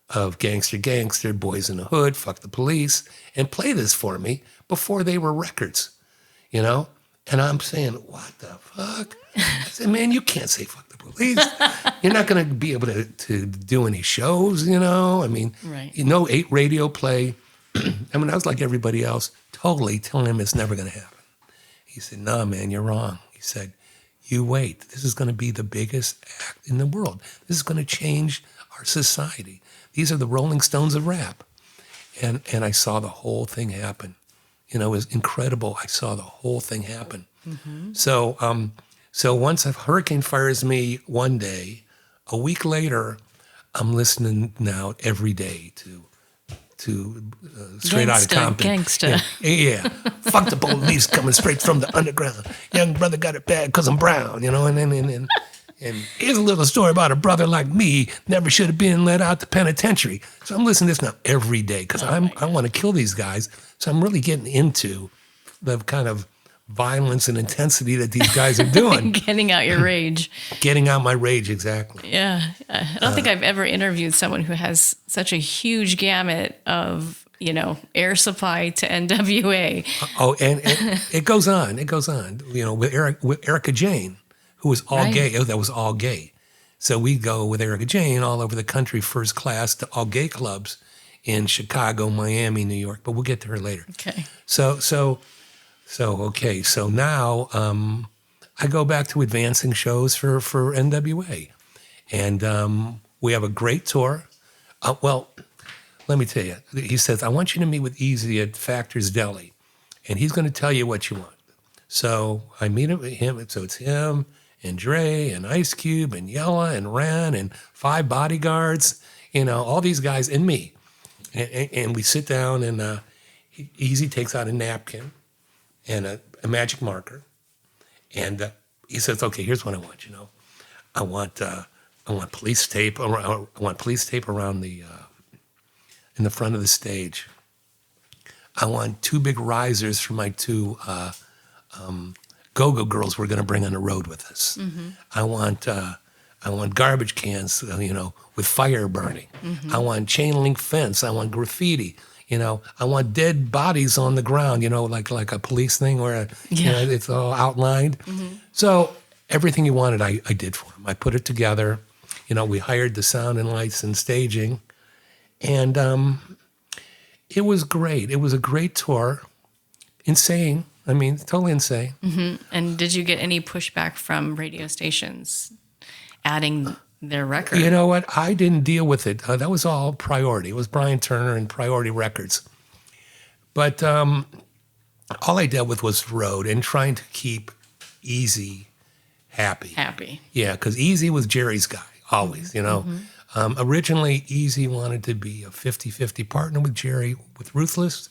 S3: of Gangster Gangster, Boys in the Hood, Fuck the Police, and play this for me before they were records, you know? And I'm saying, what the fuck? I said, man, you can't say fuck the police. You're not going to be able to do any shows, you know? I mean, you know, 8 radio play. I mean, I was like everybody else, totally telling him it's never going to happen. He said, no, man, you're wrong. He said, you wait. This is going to be the biggest act in the world. This is going to change our society. These are the Rolling Stones of rap. And I saw the whole thing happen. You know, it was incredible. I saw the whole thing happen. So once a Hurricane fires me one day, a week later, I'm listening now every day to straight Outta Compton.
S2: Gangsta.
S3: Yeah. Fuck the police coming straight from the underground. Young brother got it bad because I'm brown, you know, and here's a little story about a brother like me, never should have been let out the penitentiary. So I'm listening to this now every day because I want to kill these guys. So I'm really getting into the kind of violence and intensity that these guys are doing.
S2: Getting out your rage.
S3: Getting out my rage, exactly.
S2: Yeah. I don't think I've ever interviewed someone who has such a huge gamut of, you know, air supply to NWA.
S3: And it goes on. It goes on. You know, with Erica Jane, who was all gay. That was all gay. So we go with Erica Jane all over the country, first class, to all gay clubs in Chicago, Miami, New York. But we'll get to her later.
S2: Okay.
S3: So now I go back to advancing shows for NWA. And we have a great tour. Well, let me tell you. He says, I want you to meet with Eazy at Factor's Deli. And he's going to tell you what you want. So I meet with him. So it's him and Dre and Ice Cube and Yella and Ren and 5 bodyguards, you know, all these guys and me. And we sit down and Eazy takes out a napkin and a magic marker. And he says, okay, here's what I want, you know. I want police tape around, the in the front of the stage. I want 2 big risers for my 2 go-go girls we're going to bring on the road with us. I want garbage cans, you know, with fire burning. I want chain link fence. I want graffiti. You know, I want dead bodies on the ground, you know, like a police thing where you know, it's all outlined. So everything he wanted, I did for him. I put it together. You know, we hired the sound and lights and staging. And it was great. It was a great tour. Insane. I mean, totally insane.
S2: And did you get any pushback from radio stations adding their record?
S3: You know what? I didn't deal with it. That was all Priority. It was Brian Turner and Priority Records. But all I dealt with was road and trying to keep Eazy happy. Yeah, because Eazy was Jerry's guy, always, you know. Originally, Eazy wanted to be a 50-50 partner with Jerry, with Ruthless.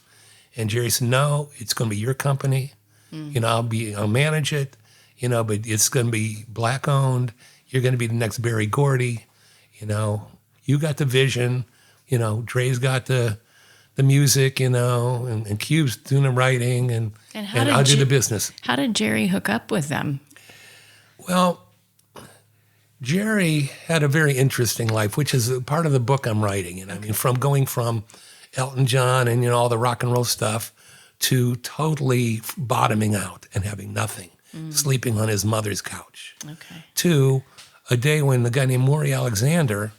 S3: And Jerry said, no, it's going to be your company. You know, I'll manage it. but it's going to be black owned. You're going to be the next Berry Gordy. You got the vision. Dre's got the music, and Cube's doing the writing, and I'll do the business.
S2: How did Jerry hook up with them?
S3: Well, Jerry had a very interesting life, which is a part of the book I'm writing. From going from Elton John and all the rock and roll stuff to totally bottoming out and having nothing, sleeping on his mother's couch.
S2: Okay.
S3: To a day when the guy named Maury Alexander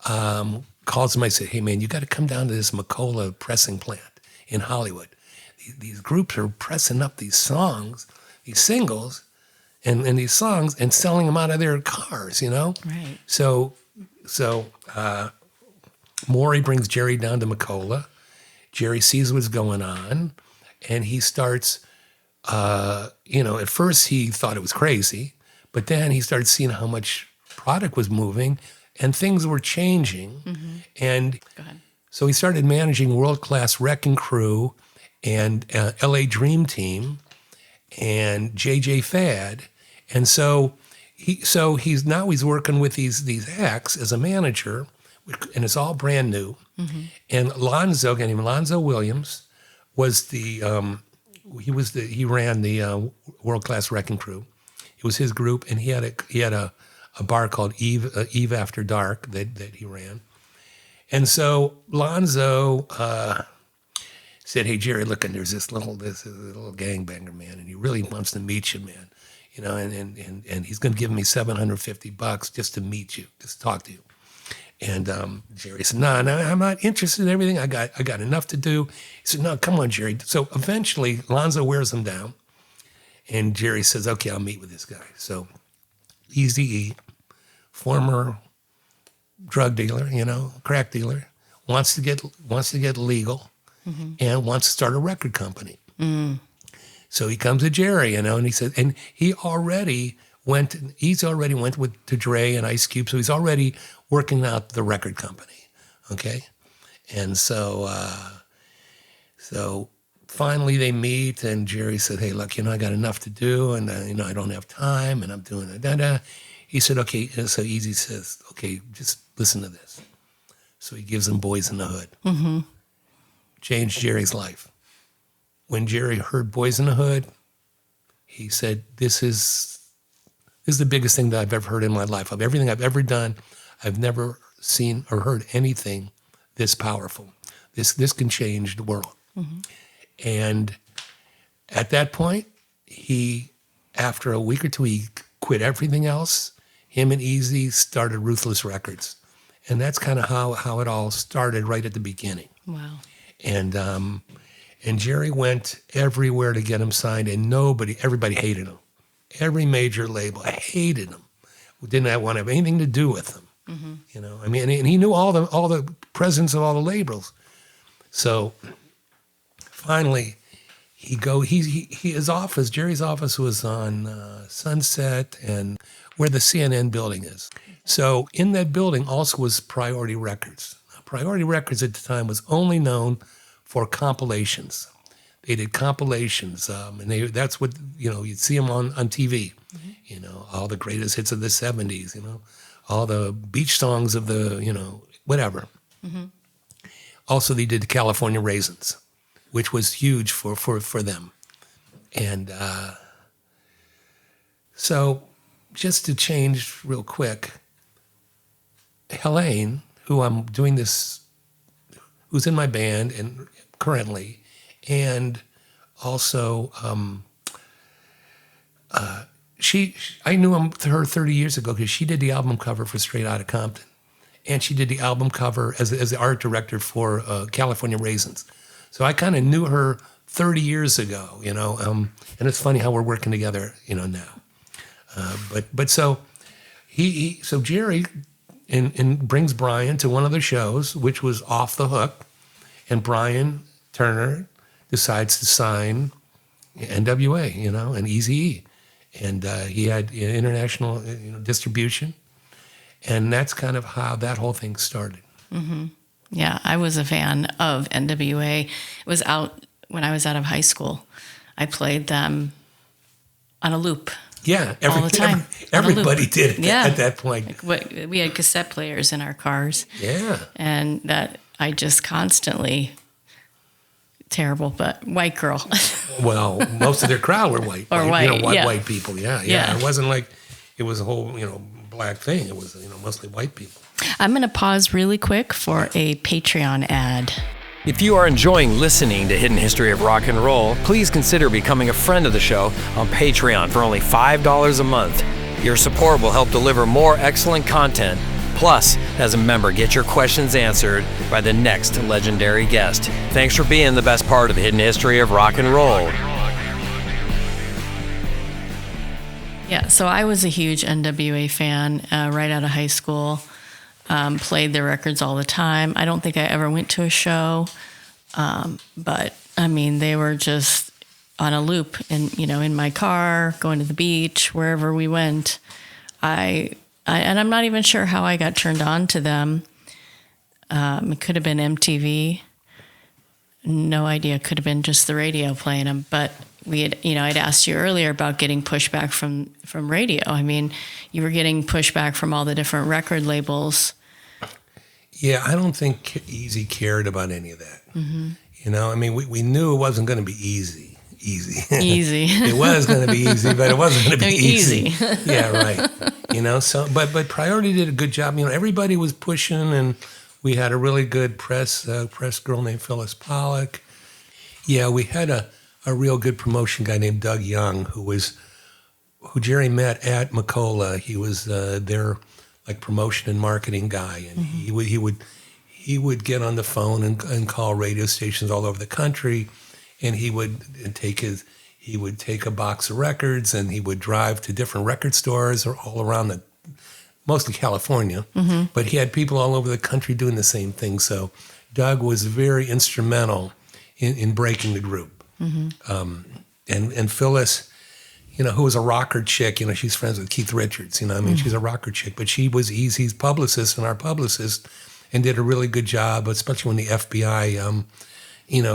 S3: calls him. I said, "Hey man, you got to come down to this Macola pressing plant in Hollywood. These groups are pressing up these songs, these singles." And these songs and selling them out of their cars,
S2: Right.
S3: So Maury brings Jerry down to Macola. Jerry sees what's going on, and he starts, at first he thought it was crazy, but then he started seeing how much product was moving and things were changing.
S2: Mm-hmm.
S3: And
S2: Go ahead.
S3: so he started managing World Class Wrecking Crew and LA Dream Team and JJ Fad. And so he's working with these acts as a manager, and it's all brand new. Mm-hmm. And Lonzo, a guy named Lonzo Williams, was he ran the World Class Wrecking Crew. It was his group, and he had a bar called Eve After Dark that he ran. And so Lonzo said, "Hey Jerry, look, and there's this little gangbanger, man, and he really wants to meet you, man. And he's going to give me $750 just to meet you, just to talk to you." And Jerry said, "No, I'm not interested in everything. I got enough to do." He said, "No, come on, Jerry." So eventually, Lonzo wears him down, and Jerry says, "Okay, I'll meet with this guy." So Eazy E, former drug dealer, crack dealer, wants to get legal, mm-hmm. and wants to start a record company. Mm. So he comes to Jerry, and he said, and Eazy already went to Dre and Ice Cube, so he's already working out the record company, okay? And so finally they meet, and Jerry said, "Hey, look, I got enough to do, and I don't have time, and I'm doing it." He said, "Okay." And so Eazy says, "Okay, just listen to this." So he gives him Boys in the Hood. Mm-hmm. Changed Jerry's life. When Jerry heard Boys in the Hood, he said, this is the biggest thing that I've ever heard in my life. Of everything I've ever done, I've never seen or heard anything this powerful. This can change the world. Mm-hmm. And at that point, after a week or two, he quit everything else. Him and Eazy started Ruthless Records. And that's kind of how it all started right at the beginning.
S2: Wow.
S3: And Jerry went everywhere to get him signed, and everybody hated him. Every major label hated him. Didn't want to have anything to do with him. Mm-hmm. And he knew all the presidents of all the labels. So finally, Jerry's office was on Sunset and where the CNN building is. So in that building also was Priority Records. Now, Priority Records at the time was only known for compilations. They did compilations, and that's what, you'd see them on TV. Mm-hmm. All the greatest hits of the 70s, all the beach songs of the, whatever. Mm-hmm. Also, they did California Raisins, which was huge for them. And so just to change real quick, Helene, who I'm doing this, who's in my band and currently, and also I knew her 30 years ago because she did the album cover for Straight Outta Compton, and she did the album cover as the art director for California Raisins. So I kind of knew her 30 years ago, and it's funny how we're working together, now. But so so Jerry and brings Brian to one of the shows, which was Off the Hook, and Brian Turner decides to sign NWA, and Eazy E. And he had international distribution. And that's kind of how that whole thing started.
S2: Mm-hmm. Yeah, I was a fan of NWA. It was out when I was out of high school. I played them on a loop
S3: Yeah,
S2: all the time.
S3: Everybody did at that point.
S2: We had cassette players in our cars.
S3: Yeah.
S2: And that I just constantly, terrible, but white girl.
S3: Well, most of their crowd were white.
S2: Or white,
S3: white people, yeah. It wasn't like it was a whole, black thing. It was, mostly white people.
S2: I'm going to pause really quick for a Patreon ad.
S4: If you are enjoying listening to Hidden History of Rock and Roll, please consider becoming a friend of the show on Patreon for only $5 a month. Your support will help deliver more excellent content. Plus, as a member, get your questions answered by the next legendary guest. Thanks for being the best part of the Hidden History of Rock and Roll.
S2: Yeah, so I was a huge NWA fan right out of high school. Played their records all the time. I don't think I ever went to a show, but I mean, they were just on a loop. And in my car, going to the beach, wherever we went, and I'm not even sure how I got turned on to them. It could have been MTV. No idea. It could have been just the radio playing them. But we had, I'd asked you earlier about getting pushback from radio. I mean, you were getting pushback from all the different record labels.
S3: Yeah, I don't think Eazy cared about any of that.
S2: Mm-hmm.
S3: I mean, we knew it wasn't going to be easy.
S2: Easy.
S3: It was going to be easy, but it wasn't going to be easy. Yeah, right. So, but Priority did a good job. Everybody was pushing, and we had a really good press girl named Phyllis Pollock. Yeah, we had a real good promotion guy named Doug Young, who Jerry met at Macola. He was their promotion and marketing guy, and he would get on the phone and call radio stations all over the country, and he would take a box of records, and he would drive to different record stores all around mostly California, but he had people all over the country doing the same thing. So Doug was very instrumental in breaking the group. And Phyllis, who was a rocker chick, she's friends with Keith Richards, she's a rocker chick, but she was Eazy's publicist and our publicist, and did a really good job, especially when the FBI,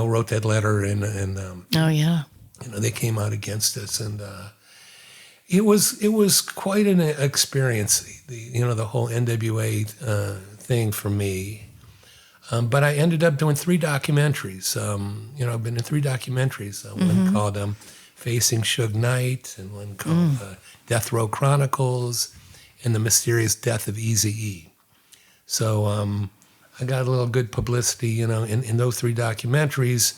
S3: wrote that letter and
S2: oh yeah,
S3: they came out against us, and it was quite an experience, the whole NWA thing for me. But I ended up doing 3 documentaries. I've been in 3 documentaries. One called Facing Suge Knight, and one called Death Row Chronicles, and The Mysterious Death of Eazy E. So I got a little good publicity, in those 3 documentaries.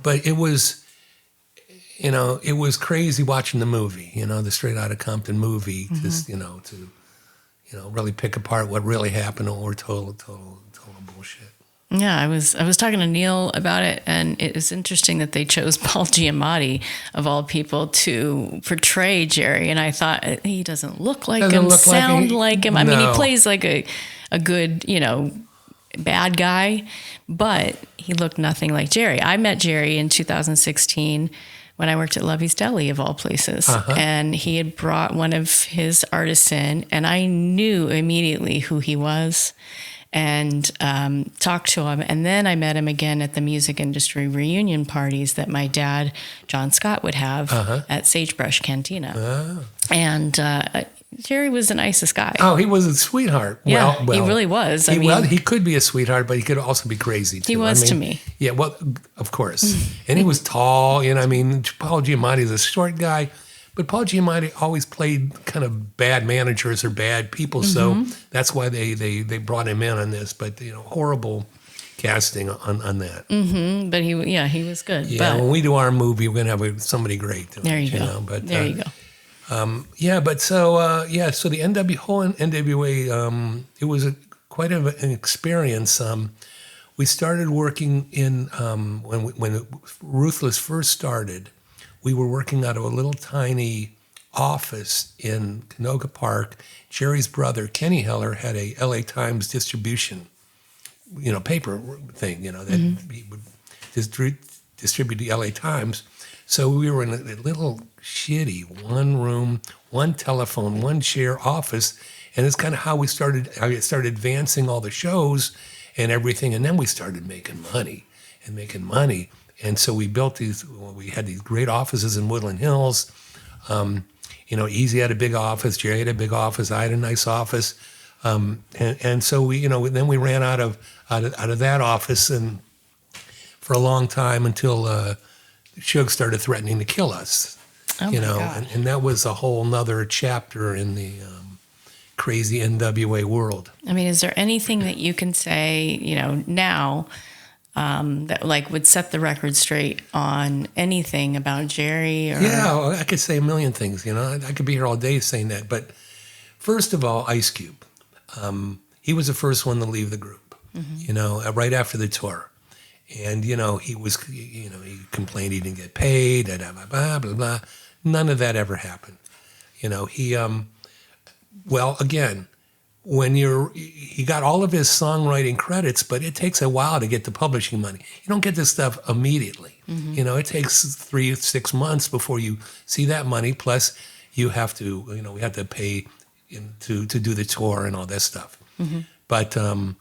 S3: But it was, it was crazy watching the movie, the Straight Outta Compton movie, just, to really pick apart what really happened or total bullshit.
S2: Yeah, I was talking to Neil about it, and it was interesting that they chose Paul Giamatti, of all people, to portray Jerry. And I thought, he doesn't look like him, sound like him. I mean, he plays like a good, bad guy, but he looked nothing like Jerry. I met Jerry in 2016 when I worked at Lovey's Deli, of all places. And he had brought one of his artists in, and I knew immediately who he was, and talked to him. And then I met him again at the music industry reunion parties that my dad, John Scott, would have at Sagebrush Cantina. And Jerry was the nicest guy.
S3: Oh, he was a sweetheart.
S2: Yeah, he really was.
S3: He could be a sweetheart, but he could also be crazy too.
S2: He was to me.
S3: Yeah, well, of course. And he was tall. Paul Giamatti's a short guy, but Paul Giamatti always played kind of bad managers or bad people, so that's why they brought him in on this. But horrible casting on that.
S2: But he was good.
S3: Yeah, when we do our movie, we're gonna have somebody great.
S2: There you go.
S3: But
S2: there you go.
S3: So the whole NWA, it was quite an experience. We started working in, when Ruthless first started, we were working out of a little tiny office in Canoga Park. Jerry's brother, Kenny Heller, had a LA Times distribution, paper thing, that he would distribute the LA Times. So we were in a little shitty 1 room, 1 telephone, 1 chair office, and it's kind of how we started. I started advancing all the shows and everything, and then we started making money. And so we built we had these great offices in Woodland Hills. Eazy had a big office, Jerry had a big office, I had a nice office. And so then we ran out of that office and for a long time until Suge started threatening to kill us.
S2: Oh my God.
S3: And that was a whole nother chapter in the crazy NWA world.
S2: I mean, is there anything that you can say, now that like would set the record straight on anything about Jerry? Or...
S3: Yeah, well, I could say a million things. I could be here all day saying that. But first of all, Ice Cube, he was the first one to leave the group. Right after the tour, and he was, he complained he didn't get paid, blah blah blah blah. None of that ever happened. Well, again, he got all of his songwriting credits, but it takes a while to get the publishing money. You don't get this stuff immediately. It takes 3-6 months before you see that money. Plus, you have to, we have to pay to do the tour and all that stuff. But when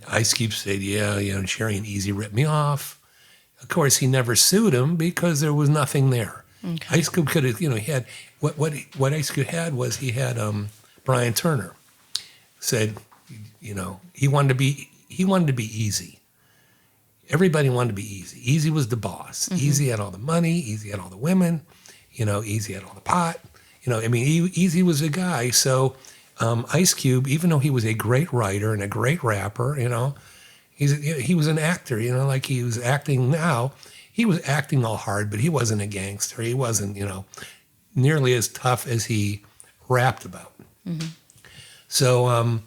S3: Ice Cube said, Jerry and Eazy ripped me off, of course he never sued him because there was nothing there. Okay. Ice Cube could have, he had what Ice Cube had was he had Brian Turner said, he wanted to be Eazy. Everybody wanted to be Eazy. Eazy was the boss. Eazy had all the money. Eazy had all the women. Eazy had all the pot. Eazy was the guy. So Ice Cube, even though he was a great writer and a great rapper, he was an actor. Like he was acting now. He was acting all hard, but he wasn't a gangster. He wasn't, nearly as tough as he rapped about. So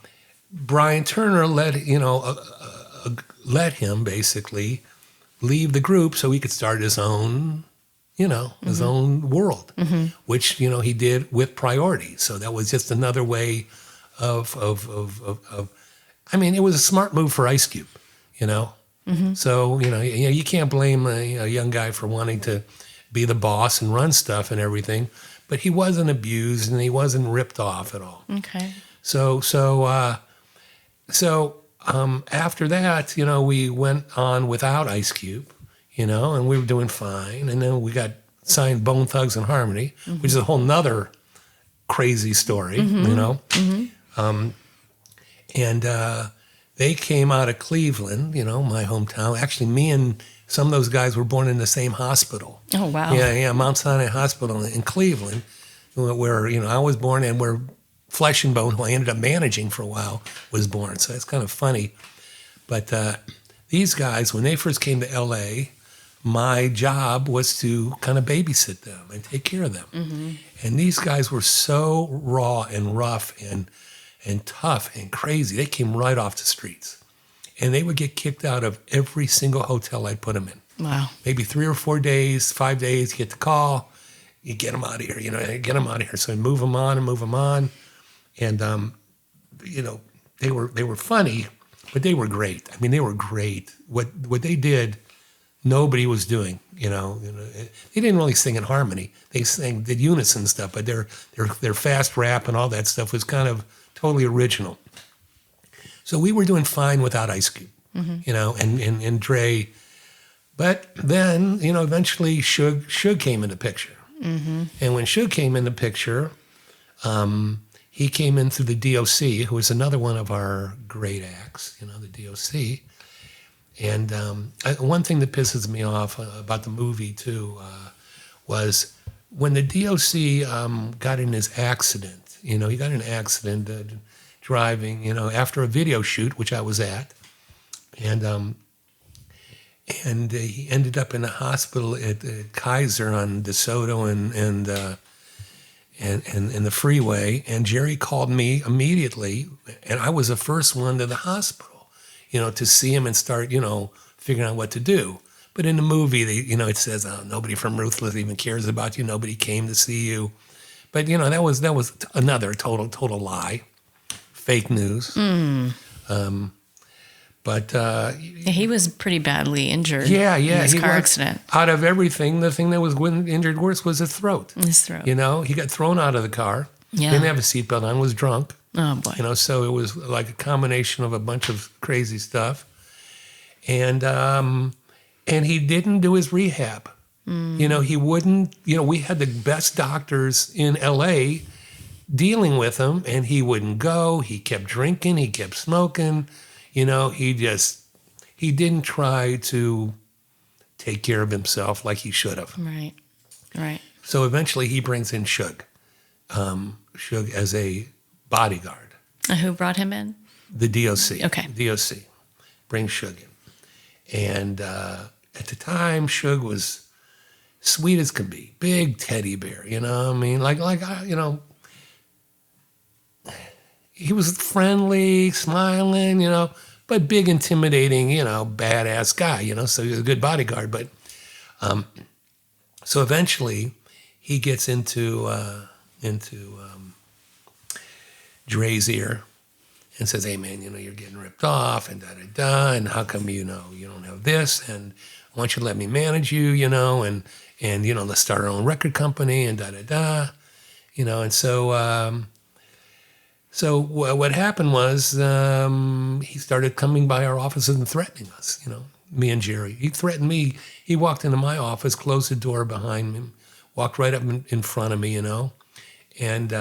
S3: Brian Turner let him basically leave the group so he could start his own, his own world, which he did with Priority. So that was just another way of it was a smart move for Ice Cube, So you can't blame a young guy for wanting to be the boss and run stuff and everything, but he wasn't abused and he wasn't ripped off at all.
S2: Okay.
S3: So after that, we went on without Ice Cube, and we were doing fine. And then we got signed Bone Thugs and Harmony, which is a whole nother crazy story, And they came out of Cleveland, my hometown. Actually, me and some of those guys were born in the same hospital.
S2: Oh, wow.
S3: Yeah, Mount Sinai Hospital in Cleveland, where, I was born and where Flesh and Bone, who I ended up managing for a while, was born. So that's kind of funny. But these guys, when they first came to L.A., my job was to kind of babysit them and take care of them. And these guys were so raw and rough and tough and crazy. They came right off the streets. And they would get kicked out of every single hotel I'd put them in.
S2: Wow. Maybe
S3: 3 or 4 days, 5 days, you get the call, you get them out of here, get them out of here. So I move them on. And, they were funny, but they were great. They were great. What they did, nobody was doing, They didn't really sing in harmony. They did unison stuff, but their fast rap and all that stuff was kind of totally original. So we were doing fine without Ice Cube, and Dre. But then, eventually Suge came in the picture. And when Suge came in the picture, he came in through the DOC, who was another one of our great acts, the DOC. And one thing that pisses me off about the movie, too, was when the DOC got in his accident. He got in an accident driving, after a video shoot, which I was at. And he ended up in a hospital at Kaiser on DeSoto and the freeway. And Jerry called me immediately, and I was the first one to the hospital, to see him and start, figuring out what to do. But in the movie, it says, nobody from Ruthless even cares about you. Nobody came to see you. But, that was another total lie, fake news. But
S2: he was pretty badly injured.
S3: Yeah.
S2: In his car accident.
S3: Out of everything, the thing that was injured worse was his throat.
S2: His throat.
S3: He got thrown out of the car.
S2: Yeah.
S3: Didn't have a seatbelt on. Was drunk.
S2: Oh boy.
S3: So it was like a combination of a bunch of crazy stuff. And he didn't do his rehab. You know, he wouldn't, you know, we had the best doctors in LA dealing with him, and he wouldn't go. He kept drinking, he kept smoking. You know, he didn't try to take care of himself like he should have.
S2: Right. Right.
S3: So eventually he brings in Suge. Suge as a bodyguard.
S2: Who brought him in?
S3: The DOC.
S2: Okay.
S3: DOC brings Suge in. And at the time, Suge was sweet as could be. Big teddy bear, you know what I mean? You know, he was friendly, smiling, you know, but big, intimidating, you know, badass guy, you know, so he was a good bodyguard. But so eventually he gets into Dre's ear and says, hey, man, you know, you're getting ripped off and da-da-da, and how come, you know, you don't have this, and why don't you let me manage you, you know, and you know, let's start our own record company and da-da-da, you know, and so what happened was he started coming by our offices and threatening us, you know, me and Jerry. He threatened me. He walked into my office, closed the door behind me, walked right up in front of me, you know, and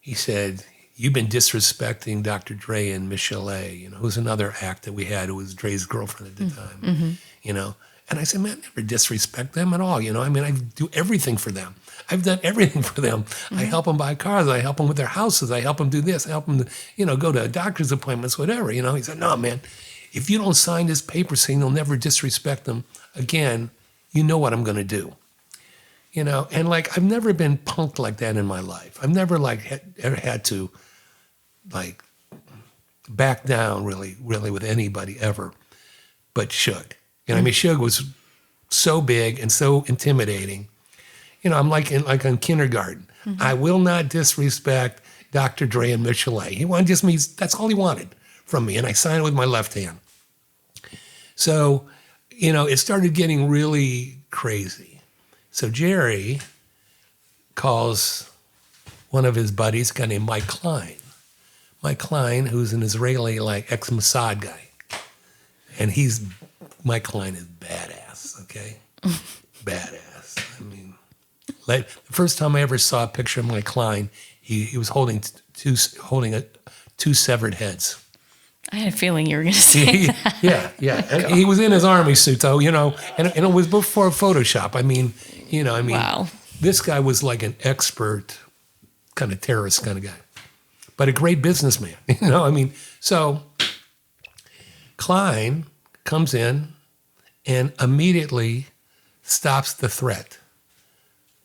S3: he said, you've been disrespecting Dr. Dre and Michelle A., you know, who's another act that we had who was Dre's girlfriend at the time, you know. And I said, man, I never disrespect them at all, you know. I mean, I do everything for them. I've done everything for them. I help them buy cars. I help them with their houses. I help them do this. I help them, you know, go to doctor's appointments, whatever, you know. He said, no, man, if you don't sign this paper saying you'll never disrespect them again, you know what I'm going to do. You know, and like, I've never been punked like that in my life. I've never like ever had to like back down really with anybody ever, but Suge. You know, I mean, Suge was so big and so intimidating. You know, I'm like in kindergarten. I will not disrespect Dr. Dre and Michelle A. He wanted just me. That's all he wanted from me, and I signed it with my left hand. So, you know, it started getting really crazy. So Jerry calls one of his buddies, a guy named Mike Klein. Mike Klein, who's an Israeli, like, ex-Mossad guy. And Mike Klein is badass, okay? Badass. I mean, like, the first time I ever saw a picture of Mike Klein, he was holding two severed heads.
S2: I had a feeling you were going to say that.
S3: Yeah. And he was in his army suit, though, you know, and it was before Photoshop. I mean, wow. This guy was like an expert kind of terrorist kind of guy, but a great businessman, you know, I mean, so Klein comes in and immediately stops the threat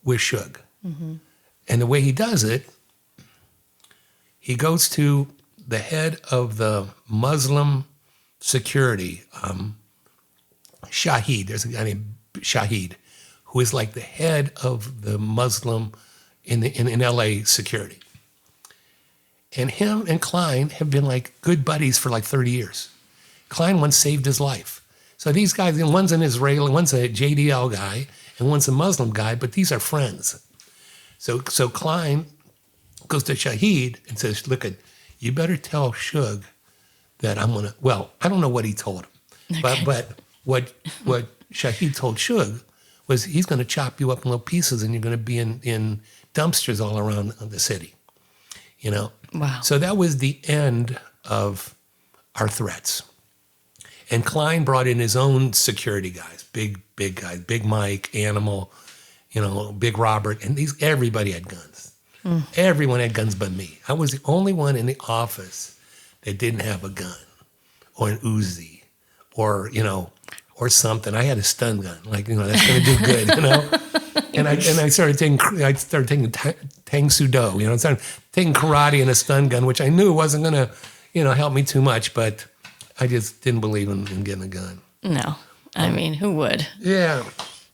S3: with Suge. And the way he does it, he goes to the head of the Muslim security, Shahid. There's a guy named Shahid, who is like the head of the Muslim in LA security. And him and Klein have been like good buddies for like 30 years. Klein once saved his life. So these guys, one's an Israeli, one's a JDL guy, and one's a Muslim guy, but these are friends. So Klein goes to Shahid and says, look, you better tell Suge that I'm gonna, well, I don't know what he told him, okay. but what Shahid told Suge was he's gonna chop you up in little pieces and you're gonna be in dumpsters all around the city, you know?
S2: Wow.
S3: So that was the end of our threats. And Klein brought in his own security guys, big guys, Big Mike, Animal, you know, Big Robert, and everybody had guns. Everyone had guns but me. I was the only one in the office that didn't have a gun or an Uzi or, you know, or something. I had a stun gun, like, you know, that's going to do good, you know? And I started taking Tang Sudo, you know, started taking karate and a stun gun, which I knew wasn't going to, you know, help me too much, but I just didn't believe in getting a gun.
S2: No. I mean, who would?
S3: Yeah.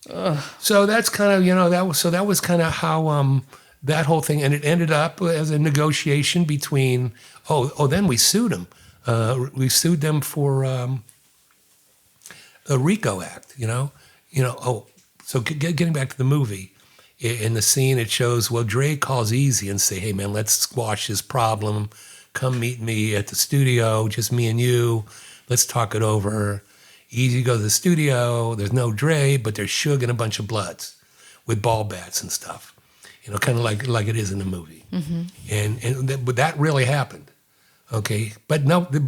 S3: Ugh. So that's kind of, you know, that was kind of how that whole thing, and it ended up as a negotiation between, then we sued them. We sued them for a RICO Act, you know. So getting back to the movie, in the scene it shows, well, Dre calls Eazy and say, hey, man, let's squash this problem. Come meet me at the studio, just me and you. let's talk it over. Eazy goes to the studio. There's no Dre, but there's Suge and a bunch of Bloods with ball bats and stuff. Kind of like it is in the movie. But that really happened. Okay, but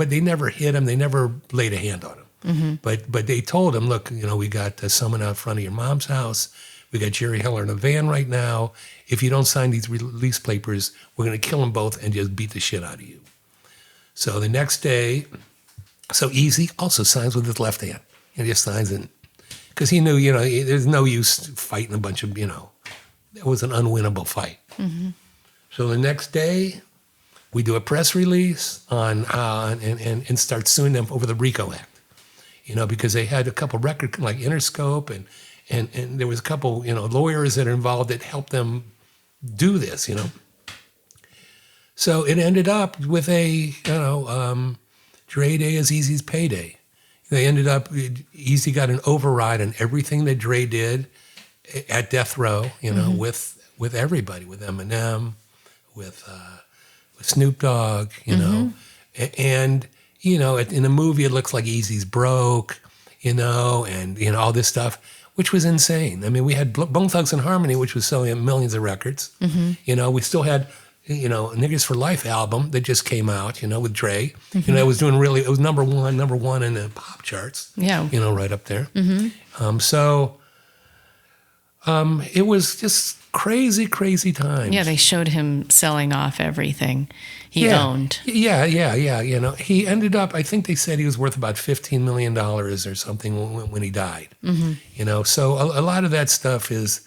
S3: they never hit him. They never laid a hand on him. But they told him, look, we got someone out front of your mom's house. We got Jerry Heller in a van right now. If you don't sign these release papers, we're going to kill them both and just beat the shit out of you. So the next day, Eazy also signs with his left hand. He just signs it because he knew, there's no use fighting a bunch of, it was an unwinnable fight. So the next day, we do a press release on and start suing them over the RICO Act, because they had a couple record like Interscope and there was a couple lawyers that are involved that helped them do this, So it ended up with a Dre Day is Eazy's payday. They ended up Eazy got an override on everything that Dre did at Death Row, with everybody, with Eminem, with Snoop Dogg, and in the movie it looks like Eazy's broke, and all this stuff, which was insane. I mean, we had Bone Thugs and Harmony, which was selling millions of records. We still had Niggas for Life album that just came out, with Dre. It was doing it was number one in the pop charts. Yeah. Right up there. It was just crazy times.
S2: Yeah, they showed him selling off everything he owned.
S3: Yeah. He ended up, I think they said he was worth about $15 million or something when he died. So a lot of that stuff is,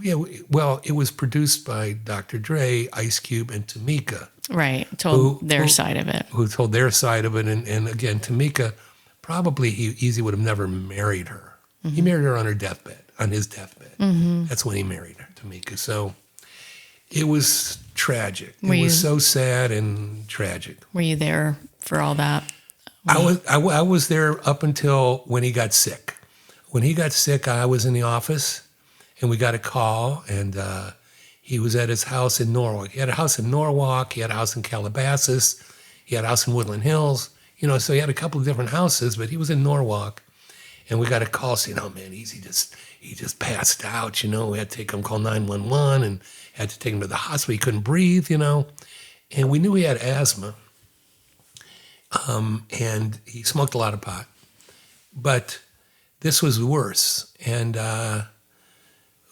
S3: it was produced by Dr. Dre, Ice Cube, and Tamika.
S2: Right, told their side of it.
S3: Who told their side of it. And again, Tamika, probably Eazy would have never married her. He married her on her deathbed. On his deathbed. That's when he married her, Tamika. So it was tragic. It was so sad and tragic.
S2: Were you there for all that?
S3: I was there up until when he got sick. When he got sick, I was in the office, and we got a call, and he was at his house in Norwalk. He had a house in Norwalk. He had a house in Calabasas. He had a house in Woodland Hills. So he had a couple of different houses, but he was in Norwalk. And we got a call saying, oh, man, Eazy just passed out, We had to take him, call 911, and had to take him to the hospital. He couldn't breathe, And we knew he had asthma. And he smoked a lot of pot. But this was worse. And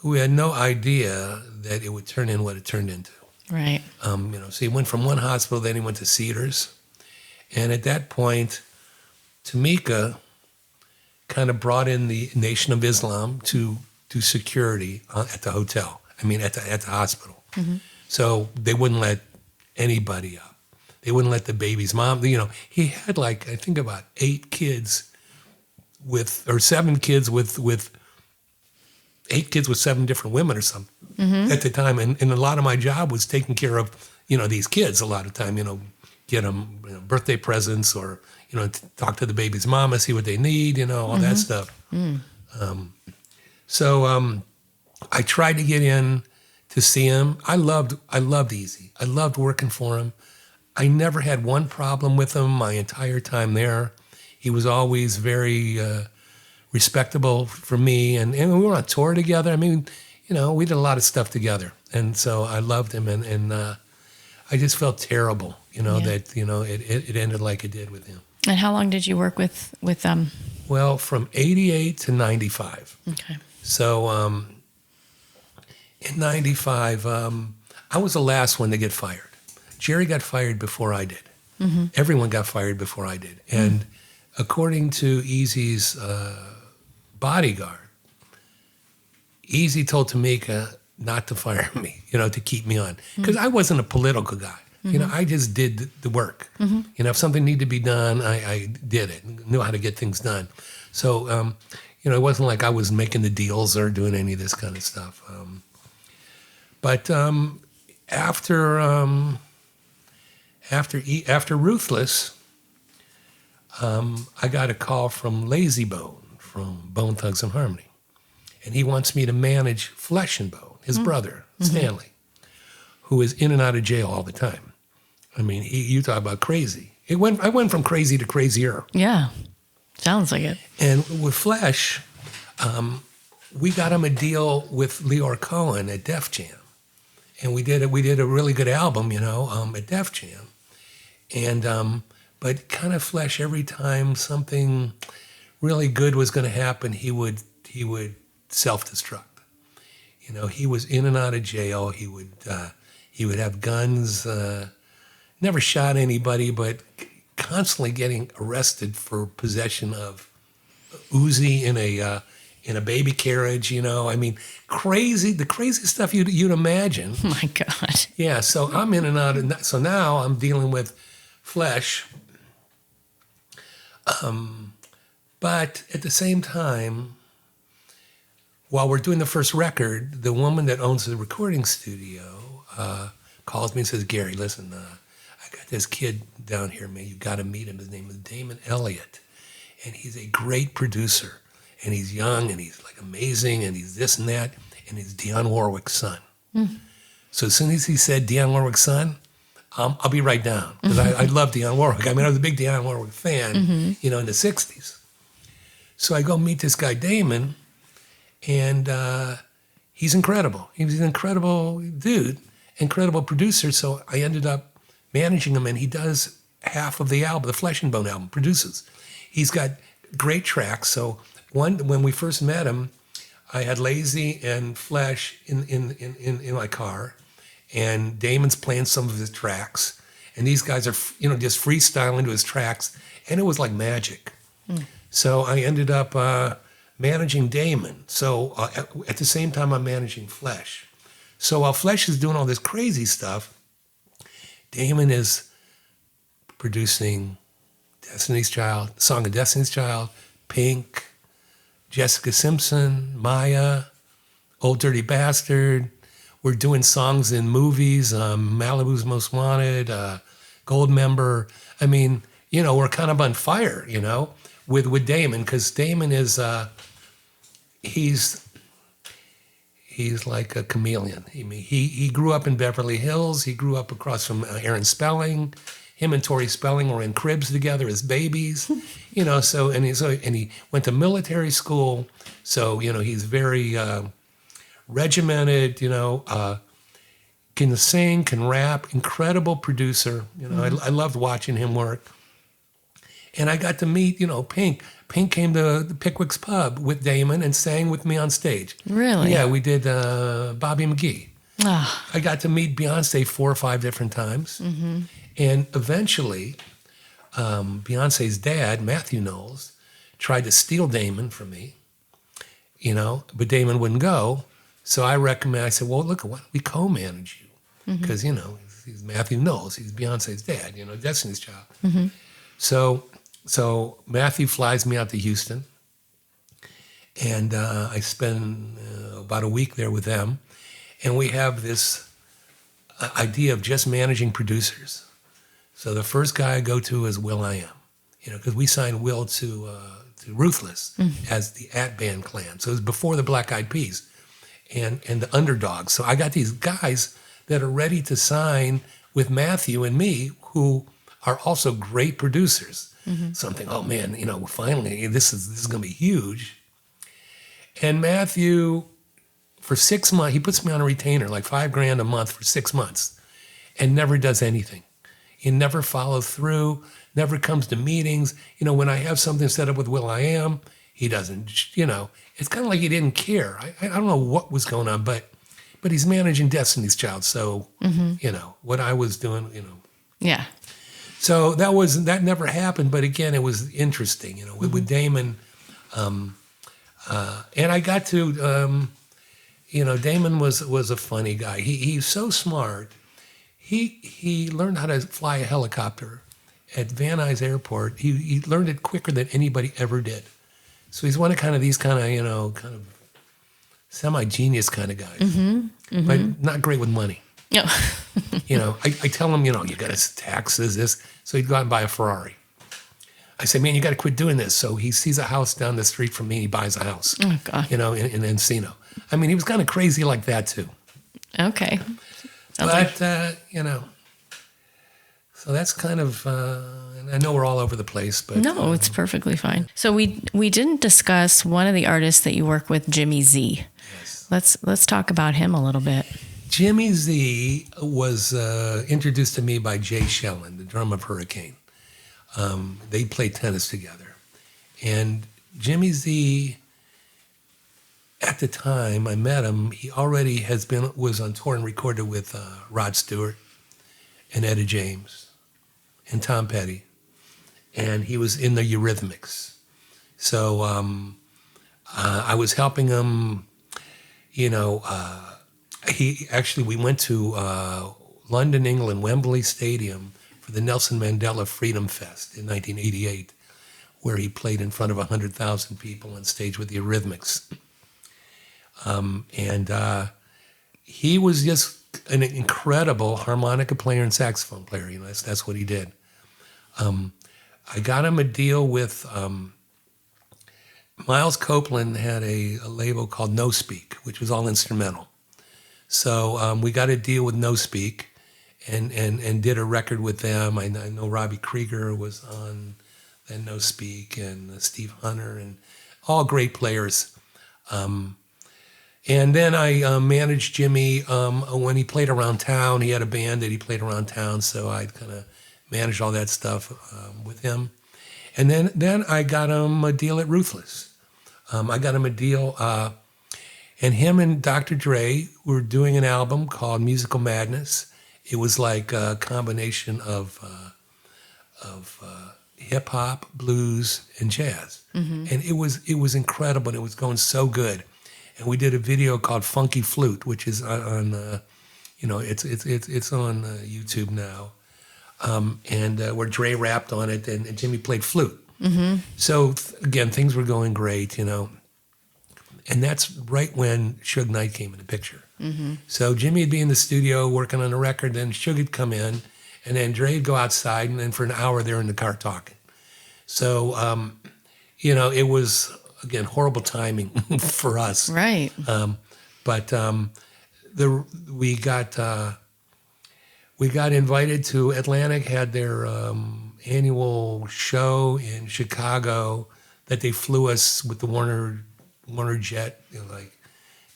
S3: we had no idea that it would turn in what it turned into.
S2: Right.
S3: So he went from one hospital, then he went to Cedars. And at that point, Tamika kind of brought in the Nation of Islam to do security at the hotel. I mean, at the hospital. So they wouldn't let anybody up. They wouldn't let the baby's mom. He had I think about 7 kids with 8 kids with 7 different women or something at the time. And a lot of my job was taking care of these kids a lot of time. Get them birthday presents or. Talk to the baby's mama, see what they need, all that stuff. So I tried to get in to see him. I loved Eazy. I loved working for him. I never had one problem with him my entire time there. He was always very respectable for me, and we were on tour together. I mean, we did a lot of stuff together, and so I loved him, and I just felt terrible, that it ended like it did with him.
S2: And how long did you work with them?
S3: Well, from 88 to 95.
S2: Okay.
S3: So in 95, I was the last one to get fired. Jerry got fired before I did. Everyone got fired before I did. And according to Eazy's bodyguard, Eazy told Tamika not to fire me, to keep me on. Because I wasn't a political guy. I just did the work. If something needed to be done, I did it, knew how to get things done. So, it wasn't like I was making the deals or doing any of this kind of stuff. But after Ruthless, I got a call from Lazy Bone, from Bone Thugs and Harmony. And he wants me to manage Flesh and Bone, his brother, Stanley, who is in and out of jail all the time. I mean, you talk about crazy. I went from crazy to crazier.
S2: Yeah. Sounds like it.
S3: And with Flesh, we got him a deal with Leor Cohen at Def Jam. And we did a really good album, at Def Jam. And but kind of Flesh, every time something really good was going to happen, he would self-destruct. He was in and out of jail. He would have guns. Never shot anybody, but constantly getting arrested for possession of Uzi in a baby carriage. Crazy, the craziest stuff you'd imagine.
S2: Oh my God.
S3: Yeah, so I'm in and out. So now I'm dealing with Flesh. But at the same time, while we're doing the first record, the woman that owns the recording studio calls me and says, Gary, listen, I got this kid down here, man. You got to meet him. His name is Damon Elliott. And he's a great producer. And he's young, and he's like amazing, and he's this and that. And he's Dionne Warwick's son. Mm. So as soon as he said Dionne Warwick's son, I'll be right down. Because I love Dionne Warwick. I was a big Dionne Warwick fan, in the 60s. So I go meet this guy, Damon, and he's incredible. He's an incredible dude, incredible producer. So I ended up managing him, and he does half of the album, the Flesh and Bone album, produces. He's got great tracks. So when we first met him, I had Lazy and Flesh in my car, and Damon's playing some of his tracks, and these guys are just freestyling to his tracks, and it was like magic. Mm. So I ended up managing Damon. So at the same time, I'm managing Flesh. So while Flesh is doing all this crazy stuff, Damon is producing Destiny's Child, Song of Destiny's Child, Pink, Jessica Simpson, Maya, Old Dirty Bastard. We're doing songs in movies, Malibu's Most Wanted, Goldmember. We're kind of on fire, with Damon, because Damon is, he's like a chameleon. He grew up in Beverly Hills. He grew up across from Aaron Spelling. Him and Tori Spelling were in cribs together as babies, and he went to military school. So, he's very regimented, can sing, can rap, incredible producer. I loved watching him work. And I got to meet, Pink. Pink came to the Pickwick's Pub with Damon and sang with me on stage.
S2: Really?
S3: Yeah, we did Bobby McGee.
S2: Oh.
S3: I got to meet Beyonce 4 or 5 different times. Mm-hmm. And eventually, Beyonce's dad, Matthew Knowles, tried to steal Damon from me, but Damon wouldn't go. So I said, well, look, why don't we co-manage you? Because, he's Matthew Knowles. He's Beyonce's dad, Destiny's Child. Mm-hmm. So Matthew flies me out to Houston, and I spend about a week there with them, and we have this idea of just managing producers. So the first guy I go to is will.i.am, because we signed Will to Ruthless as the At-Band Clan. So it was before the Black Eyed Peas and the Underdogs. So I got these guys that are ready to sign with Matthew and me, who are also great producers. Mm-hmm. So I'm thinking, oh man, finally, this is going to be huge. And Matthew, for 6 months, he puts me on a retainer, like $5,000 a month for 6 months, and never does anything. He never follows through, never comes to meetings. When I have something set up with will.i.am, he doesn't, it's kind of like he didn't care. I don't know what was going on, but he's managing Destiny's Child. So, what I was doing,
S2: Yeah.
S3: So that never happened, but again, it was interesting, with Damon. And I got to, Damon was a funny guy. He's so smart. He learned how to fly a helicopter at Van Nuys Airport. He learned it quicker than anybody ever did. So he's one of these kind of semi-genius kind of guys, but not great with money.
S2: Yeah.
S3: I tell him, you got to taxes this. So he'd go out and buy a Ferrari. I say, man, you got to quit doing this. So he sees a house down the street from me. He buys a house,
S2: oh, God.
S3: In Encino. He was kind of crazy like that too.
S2: Okay.
S3: But, So that's kind of, and I know we're all over the place, but
S2: No, it's perfectly fine. So we didn't discuss one of the artists that you work with, Jimmy Z.
S3: yes.
S2: Let's talk about him a little bit.
S3: Jimmy Z was introduced to me by Jay Shellen, the drummer of Hurricane. They played tennis together, and Jimmy Z, at the time I met him, he already was on tour and recorded with Rod Stewart and Etta James and Tom Petty, and he was in the Eurythmics. So I was helping him. We went to London, England, Wembley Stadium for the Nelson Mandela Freedom Fest in 1988, where he played in front of 100,000 people on stage with the Eurythmics. He was just an incredible harmonica player and saxophone player. That's what he did. I got him a deal with Miles Copeland had a label called No Speak, which was all instrumental. So we got a deal with No Speak and did a record with them. I know Robbie Krieger was on that No Speak, and Steve Hunter, and all great players. And then I managed Jimmy when he played around town. He had a band that he played around town, so I kind of managed all that stuff with him. And then I got him a deal at Ruthless. I got him a deal, and him and Dr. Dre were doing an album called Musical Madness. It was like a combination of hip hop, blues, and jazz, and it was incredible. And it was going so good. And we did a video called Funky Flute, which is on it's on YouTube now, and where Dre rapped on it and Jimmy played flute. Mm-hmm. So again, things were going great, and that's right when Suge Knight came in the picture. Mm-hmm. So Jimmy would be in the studio working on a record, then Suge would come in, and then Dre would go outside, and then for an hour they're in the car talking. So it was, again, horrible timing for us.
S2: Right.
S3: But we got invited to Atlantic, had their annual show in Chicago that they flew us with the Warner jet,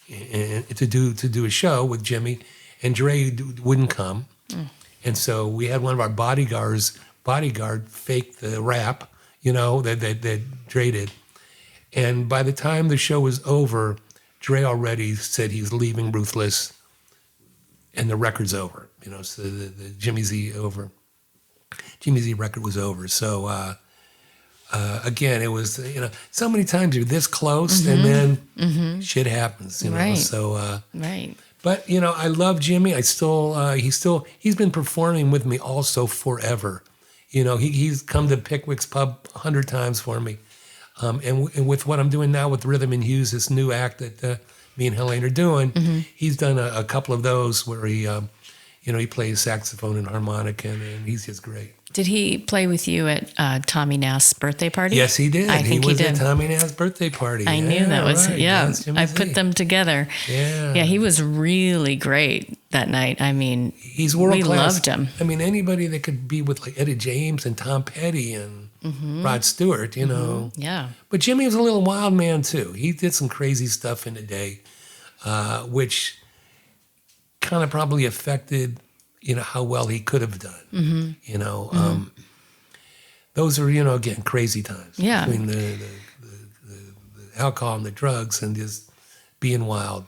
S3: and to do a show with Jimmy, and Dre wouldn't come. And so we had one of our bodyguard fake the rap, that Dre did. And by the time the show was over, Dre already said he's leaving Ruthless, and the record's over. So the Jimmy Z record was over. So again, it was so many times you're this close, and then shit happens.
S2: Right.
S3: So
S2: right.
S3: But I love Jimmy. I still he's been performing with me also forever. He's come to Pickwick's Pub 100 times for me. And with what I'm doing now with Rhythym Hues, this new act that me and Helene are doing, he's done a couple of those where he plays saxophone and harmonica, and he's just great.
S2: Did he play with you at Tommy Nast's birthday party?
S3: Yes, he did.
S2: I think he did.
S3: At Tommy Nast's birthday party.
S2: I knew that was,
S3: right.
S2: yeah. I
S3: Z.
S2: put them together.
S3: Yeah.
S2: Yeah, he was really great that night. I mean,
S3: he's world
S2: we
S3: class.
S2: loved him.
S3: I mean, anybody that could be with like Etta James and Tom Petty and Rod Stewart,
S2: Yeah.
S3: But Jimmy was a little wild man too. He did some crazy stuff in the day, which kind of probably affected, how well he could have done. Those are, again, crazy times.
S2: Yeah.
S3: Between the alcohol and the drugs and just being wild.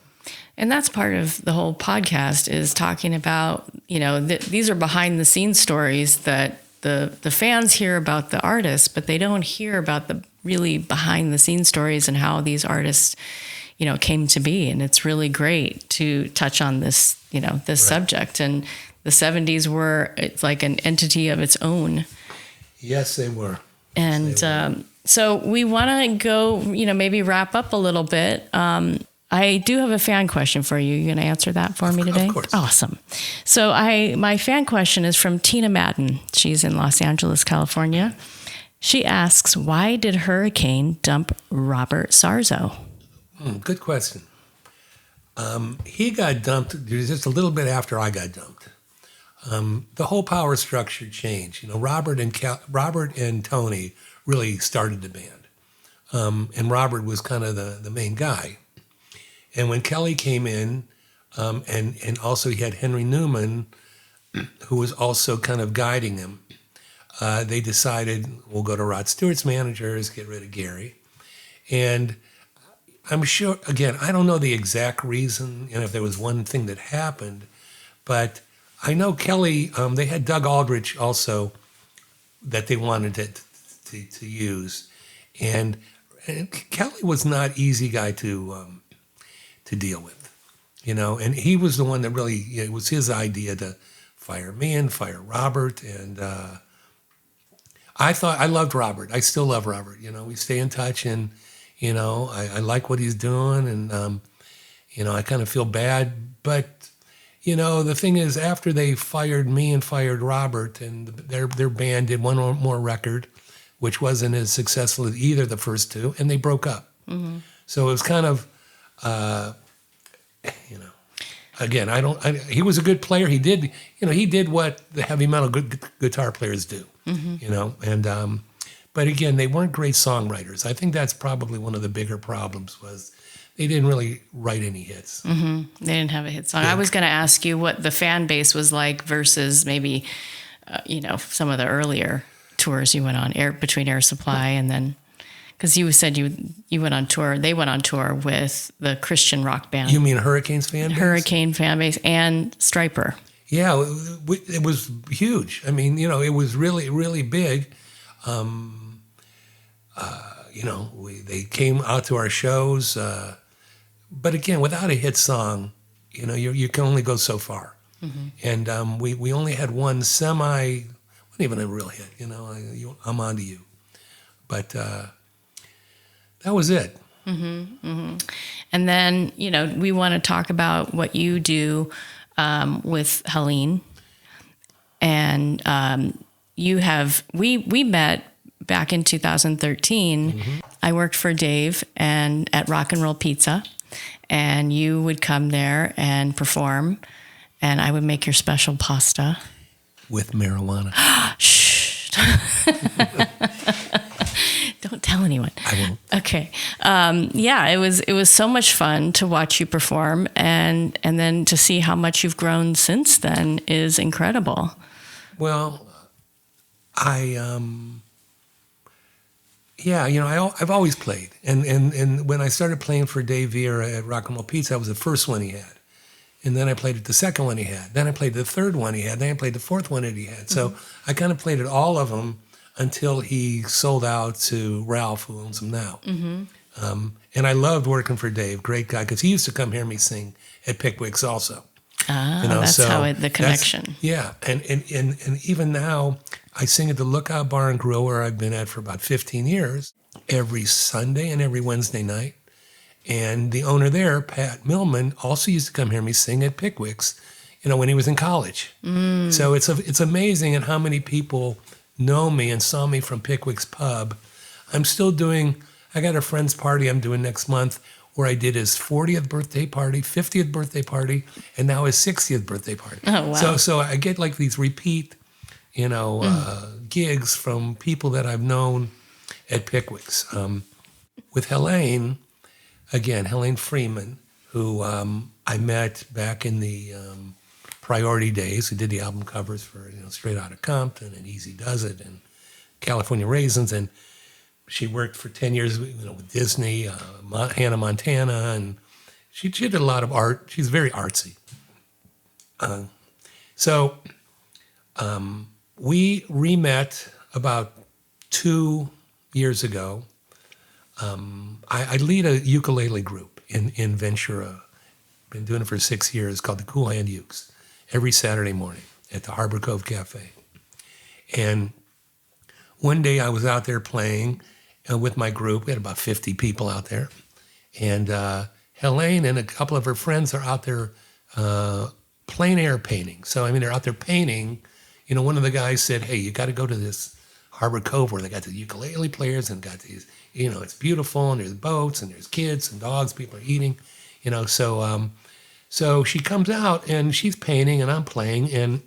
S2: And that's part of the whole podcast, is talking about, these are behind the scenes stories that the fans hear about the artists, but they don't hear about the really behind the scenes stories and how these artists, came to be. And it's really great to touch on this, this subject. And the 70s it's like an entity of its own.
S3: Yes, they were.
S2: And so we want to go, maybe wrap up a little bit. I do have a fan question for you. You going to answer that for me today?
S3: Of course.
S2: Awesome. So my fan question is from Tina Madden. She's in Los Angeles, California. She asks, why did Hurricane dump Robert Sarzo?
S3: Good question. He got dumped just a little bit after I got dumped. the whole power structure changed. Robert and Tony really started the band. And Robert was kind of the main guy. And when Kelly came in, and also he had Henry Newman, who was also kind of guiding him, they decided, we'll go to Rod Stewart's managers, get rid of Gary. And I'm sure, again, I don't know the exact reason, if there was one thing that happened, but I know Kelly, they had Doug Aldrich also that they wanted to use. And Kelly was not easy guy to deal with, and he was the one that really, it was his idea to fire me and fire Robert. And I loved Robert. I still love Robert. We stay in touch, and, I like what he's doing, and, I kind of feel bad. But, the thing is, after they fired me and fired Robert, and their band did one more record, which wasn't as successful as either the first two, and they broke up. Mm-hmm. So it was kind of, again, he was a good player. He did what the heavy metal good guitar players do, mm-hmm. And, but again, they weren't great songwriters. I think that's probably one of the bigger problems was they didn't really write any hits.
S2: Mm-hmm. They didn't have a hit song. Yeah. I was going to ask you what the fan base was like versus maybe, some of the earlier tours you went on, between Air Supply and then, because you said you went on tour. They went on tour with the Christian rock band.
S3: You mean Hurricane's fan base?
S2: Hurricane fan base and Stryper.
S3: Yeah, it was huge. I mean, it was really, really big. They came out to our shows. But again, without a hit song, you can only go so far. Mm-hmm. And we only had one wasn't even a real hit, I'm On to You. But that was it.
S2: Mm-hmm, mm-hmm. And then, we want to talk about what you do with Helene. And we met back in 2013. Mm-hmm. I worked for Dave and at Rock and Roll Pizza. And you would come there and perform, and I would make your special pasta.
S3: With marijuana.
S2: Shh. Don't tell anyone.
S3: I won't.
S2: Okay. It was so much fun to watch you perform, and then to see how much you've grown since then is incredible.
S3: Well, I've always played. And when I started playing for Dave Vieira at Rock and Roll Pizza, I was the first one he had. And then I played at the second one he had. Then I played the third one he had. Then I played the fourth one that he had. So mm-hmm. I kind of played at all of them until he sold out to Ralph, who owns them now. Mm-hmm. And I loved working for Dave, great guy, because he used to come hear me sing at Pickwick's also.
S2: That's how the connection.
S3: Yeah, and even now, I sing at the Lookout Bar and Grill, where I've been at for about 15 years, every Sunday and every Wednesday night. And the owner there, Pat Millman, also used to come hear me sing at Pickwick's, when he was in college. Mm. So it's amazing at how many people know me and saw me from Pickwick's Pub. I'm still I got a friend's party I'm doing next month where I did his 40th birthday party, 50th birthday party, and now his 60th birthday party.
S2: Oh, wow.
S3: So I get like these repeat gigs from people that I've known at Pickwick's. With Helene Freeman, who I met back in the Priority days, who did the album covers for Straight Outta Compton and Eazy Does It and California Raisins, and she worked for 10 years with Disney, Hannah Montana, and she did a lot of art. She's very artsy. So we re-met about 2 years ago. I lead a ukulele group in Ventura. Been doing it for 6 years, called the Cool Hand Ukes, every Saturday morning at the Harbor Cove Cafe. And one day I was out there playing with my group. We had about 50 people out there. And Helene and a couple of her friends are out there plein air painting. So, they're out there painting. One of the guys said, hey, you got to go to this Harbor Cove where they got the ukulele players and got these, it's beautiful, and there's boats and there's kids and dogs, people are eating, So she comes out and she's painting and I'm playing, and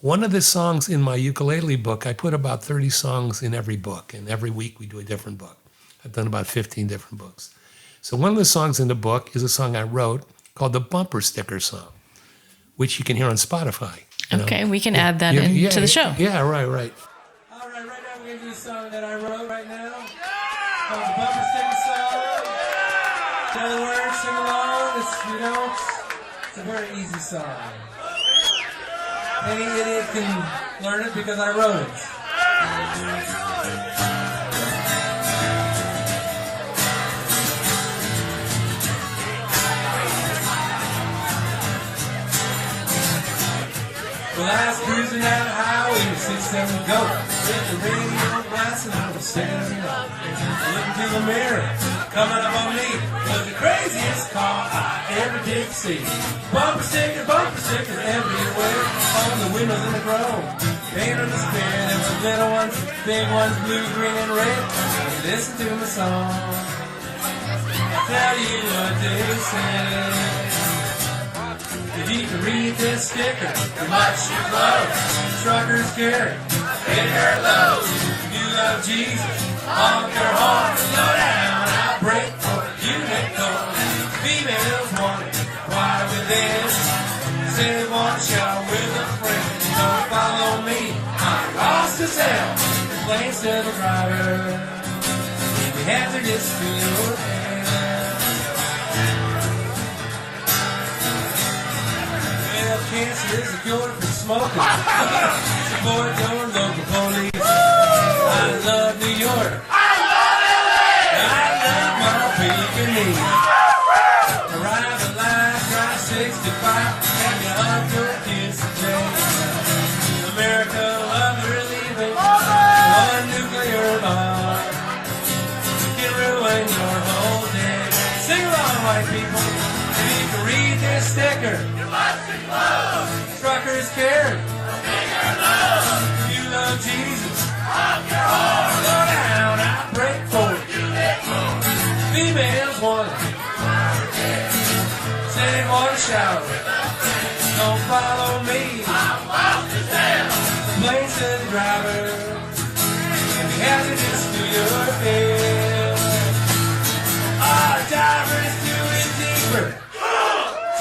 S3: one of the songs in my ukulele book, I put about 30 songs in every book, and every week we do a different book. I've done about 15 different books. So one of the songs in the book is a song I wrote called the Bumper Sticker Song, which you can hear on Spotify.
S2: Okay, we can add that into the show.
S3: Yeah, right.
S5: All right now we're going to do a song that I wrote right now. Called the Bumper Sticker Song. Tell the words, sing along. It's a very easy song. Any idiot can learn it because I wrote it. Well, I was cruising down the highway with 6-7 go. With the radio blasting, I was staring up. Looking through the mirror, coming up on me was the craziest car I ever did see. Bumper stickers everywhere, on the windows in the chrome. Paint on the spare, there were little ones, big ones, blue, green, and red. Listen to my song, I'll tell you what they say. If you can read this sticker, how much you love. Truckers carry bigger loads. If you love Jesus, honk your horn, slow down, I'll break for you let go. Females want it, why with this? Say one shot with a friend. Don't follow me, I'm lost as hell. Complaints to the driver. If you hazardous to your hand. Cancer is a cure for smoking. Support your local police. I love New York. I love LA. I love my Pekingese. Arrive alive, drive 65, and you hug your kids today. America, love her leaving. One nuclear bomb can ruin your whole day. Sing along, white people. If you can read this sticker, you must be close. Truckers carry bigger loads. You love Jesus, honk your horn. Slow down, I break for you. Females want it. Save water shower. Don't follow me. I'm lost as hell. Complaints to the driver. And the hazardous to your head. Our driver is doing deeper.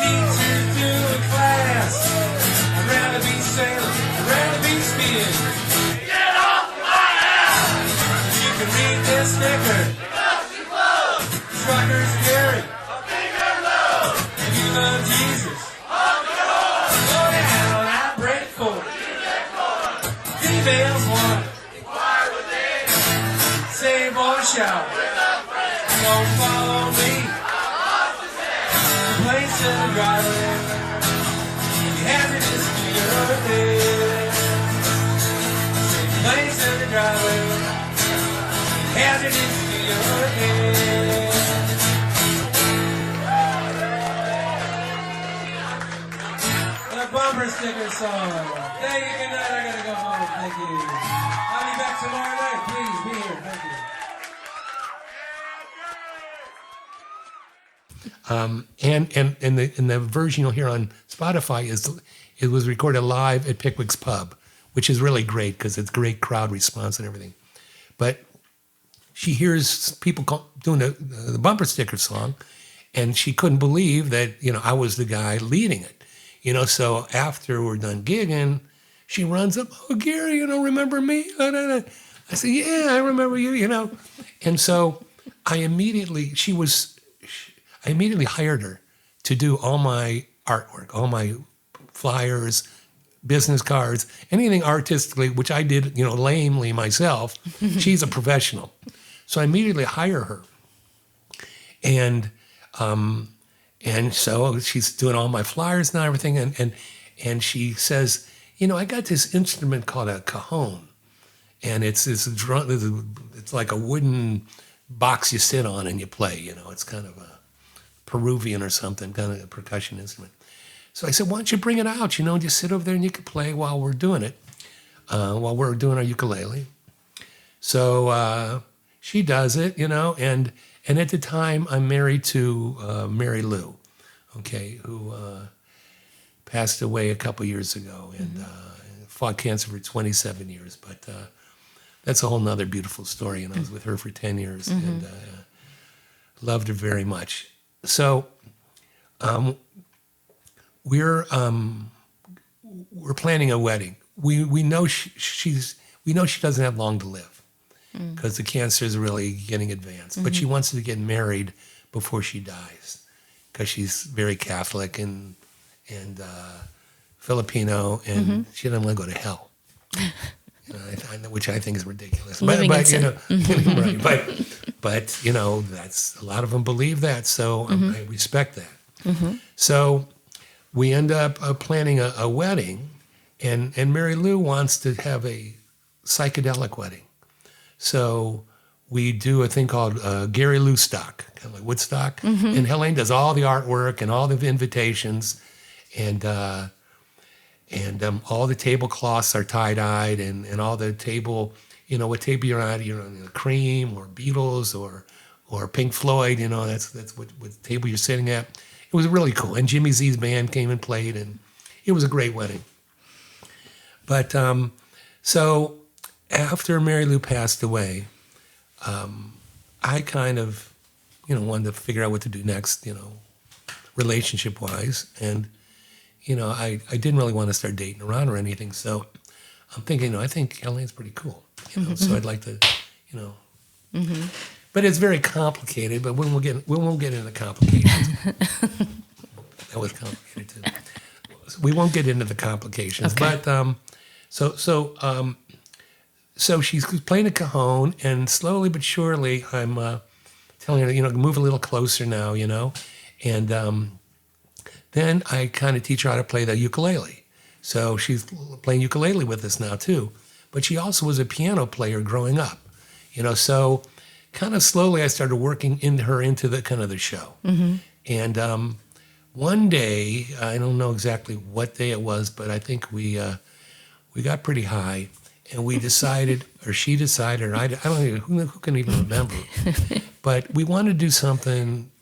S5: Teachers doing class. I'd rather be sailing, I'd rather be speeding. Get off my ass! You can read this sticker. You must be close. Truckers carry a bigger load. If you love Jesus, honk your horn. Slow down, I break for it. Females want it. Inquire within. Save or shout. Don't follow me. Complaints to the driver. You hazardous to your head. Complaints to the driver. Hazardous to your head. The Bumper Sticker Song. Thank you, good night. I gotta go home. Thank you. I'll be back tomorrow night. Please be here. Thank you.
S3: And the version you'll hear on Spotify it was recorded live at Pickwick's Pub, which is really great because it's great crowd response and everything. But she hears people doing the Bumper Sticker Song, and she couldn't believe that I was the guy leading it. So after we're done gigging, she runs up, "Oh, Gary, remember me?" I said, "Yeah, I remember you." And so I immediately hired her to do all my artwork, all my flyers, business cards, anything artistically, which I did, lamely myself. She's a professional. So I immediately hire her. And so she's doing all my flyers and everything. And she says, I got this instrument called a cajon. And it's like a wooden box you sit on and you play, it's kind of a Peruvian or something, kind of a percussion instrument. So I said, why don't you bring it out, just sit over there and you can play while we're doing it, while we're doing our ukulele. So she does it, and at the time I'm married to Mary Lou, who passed away a couple years ago, and fought cancer for 27 years, but that's a whole nother beautiful story. And I was with her for 10 years and loved her very much. So we're planning a wedding. We know she doesn't have long to live because the cancer is really getting advanced. But she wants to get married before she dies because she's very Catholic and Filipino, and she doesn't want to go to hell. Which I think is ridiculous.
S2: Living in sin.
S3: Right, but you know, that's a lot of them believe that, so I respect that. So we end up planning a wedding, and Mary Lou wants to have a psychedelic wedding. So we do a thing called Gary Lou stock, kind of like Woodstock, and Helene does all the artwork and all the invitations, and all the tablecloths are tie-dyed, and all the table, you know, what table you're on Cream or Beatles or Pink Floyd, you know, that's what table you're sitting at. It was really cool. And Jimmy Z's band came and played, and it was a great wedding. But so after Mary Lou passed away, I kind of, you know, wanted to figure out what to do next, you know, relationship-wise. And you know, I didn't really want to start dating around or anything. So I'm thinking, you know, I think Helene's pretty cool. You know, so I'd like to, you know. But it's very complicated. But we won't get into complications. That was complicated too. We won't get into the complications. Okay. But so she's playing a cajon, and slowly but surely, I'm telling her, you know, move a little closer now, you know, and. Then I kind of teach her how to play the ukulele. So she's playing ukulele with us now too. But she also was a piano player growing up, you know. So kind of slowly I started working into the kind of the show. And one day, I don't know exactly what day it was, but I think we got pretty high, and we decided, or she decided, or I don't even, who can even remember, but we wanted to do something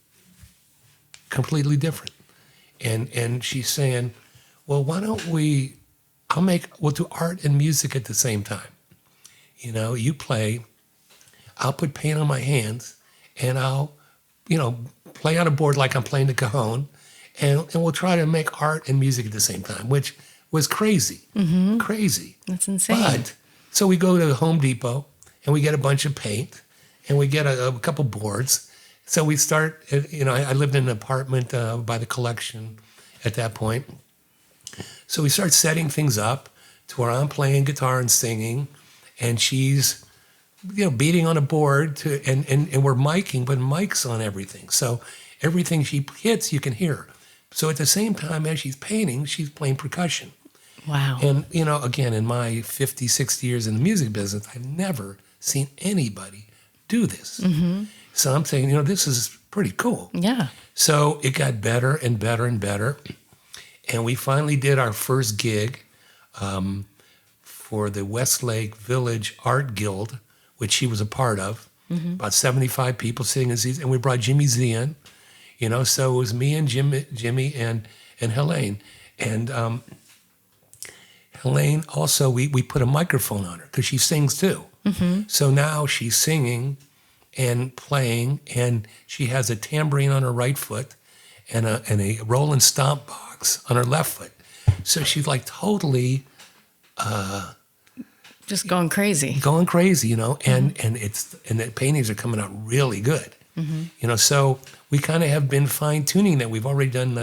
S3: completely different. And she's saying, well, why don't we'll do art and music at the same time. You know, you play, I'll put paint on my hands, and I'll, you know, play on a board like I'm playing the cajon, and we'll try to make art and music at the same time, which was crazy. Crazy.
S2: That's insane.
S3: But, so we go to Home Depot, and we get a bunch of paint, and we get a couple boards. So we start, you know, I lived in an apartment by the collection at that point. So we start setting things up to where I'm playing guitar and singing, and she's, you know, beating on a board and we're miking, but mic's on everything. So everything she hits, you can hear. So at the same time as she's painting, she's playing percussion.
S2: Wow.
S3: And, you know, again, in my 50, 60 years in the music business, I've never seen anybody do this. So I'm saying, you know, this is pretty cool.
S2: Yeah.
S3: So it got better and better and better. And we finally did our first gig for the Westlake Village Art Guild, which she was a part of. About 75 people sitting in seats. And we brought Jimmy Z in, you know. So it was me and Jimmy and Helene. And Helene also, we put a microphone on her because she sings too. So now she's singing and playing, and she has a tambourine on her right foot and a roll and stomp box on her left foot. So she's like totally
S2: just going crazy.
S3: Going crazy, you know, and the paintings are coming out really good. You know, so we kind of have been fine-tuning that. We've already done